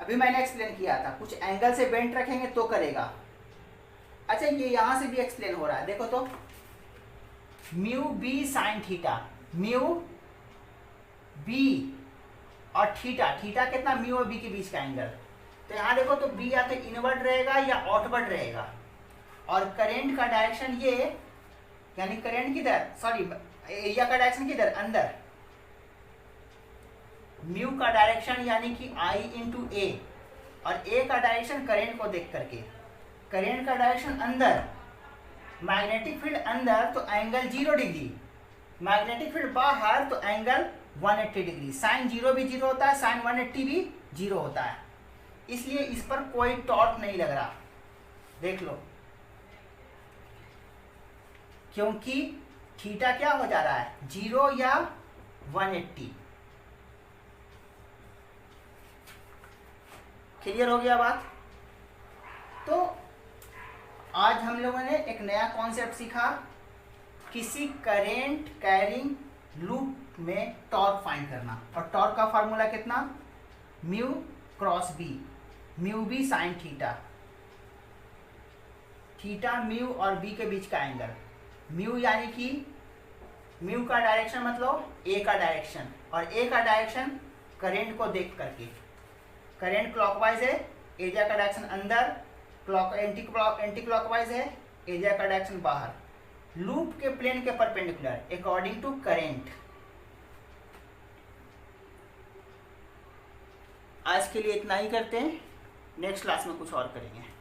Speaker 1: अभी मैंने एक्सप्लेन किया था, कुछ एंगल से बेंट रखेंगे तो करेगा। अच्छा ये यहां से भी एक्सप्लेन हो रहा है, देखो तो mu B sine theta, mu B और थीटा कितना, म्यू और बी के बीच का एंगल। तो यहां देखो तो बी या तो इनवर्ड रहेगा या आउटवर्ड रहेगा, और करंट का डायरेक्शन ये यानी करंट किधर, सॉरी एरिया का डायरेक्शन किधर, अंदर। म्यू का डायरेक्शन यानी कि I इंटू ए, और ए का डायरेक्शन करंट को देख करके, करंट का डायरेक्शन अंदर, मैग्नेटिक फील्ड अंदर तो एंगल 0 डिग्री, मैग्नेटिक फील्ड बाहर तो एंगल 180 डिग्री। साइन 0 भी 0 होता है, साइन 180 भी 0 होता है, इसलिए इस पर कोई टॉर्क नहीं लग रहा, देख लो, क्योंकि थीटा क्या हो जा रहा है, 0 या 180। क्लियर हो गया बात। तो आज हम लोगों ने एक नया कॉन्सेप्ट सीखा, किसी करेंट कैरिंग लूप में टॉर्क फाइंड करना, और टॉर्क का फार्मूला कितना, mu cross B, mu B sine theta, theta mu और बी के बीच का एंगल। म्यू यानी कि म्यू का डायरेक्शन मतलब ए का डायरेक्शन, और ए का डायरेक्शन करंट को देख करके, करंट क्लॉकवाइज है, एरिया का डायरेक्शन अंदर, एंटी क्लॉकवाइज है, एरिया का डायरेक्शन बाहर, लूप के प्लेन के परपेंडिकुलर अकॉर्डिंग टू करंट। आज के लिए इतना ही करते हैं, नेक्स्ट क्लास में कुछ और करेंगे।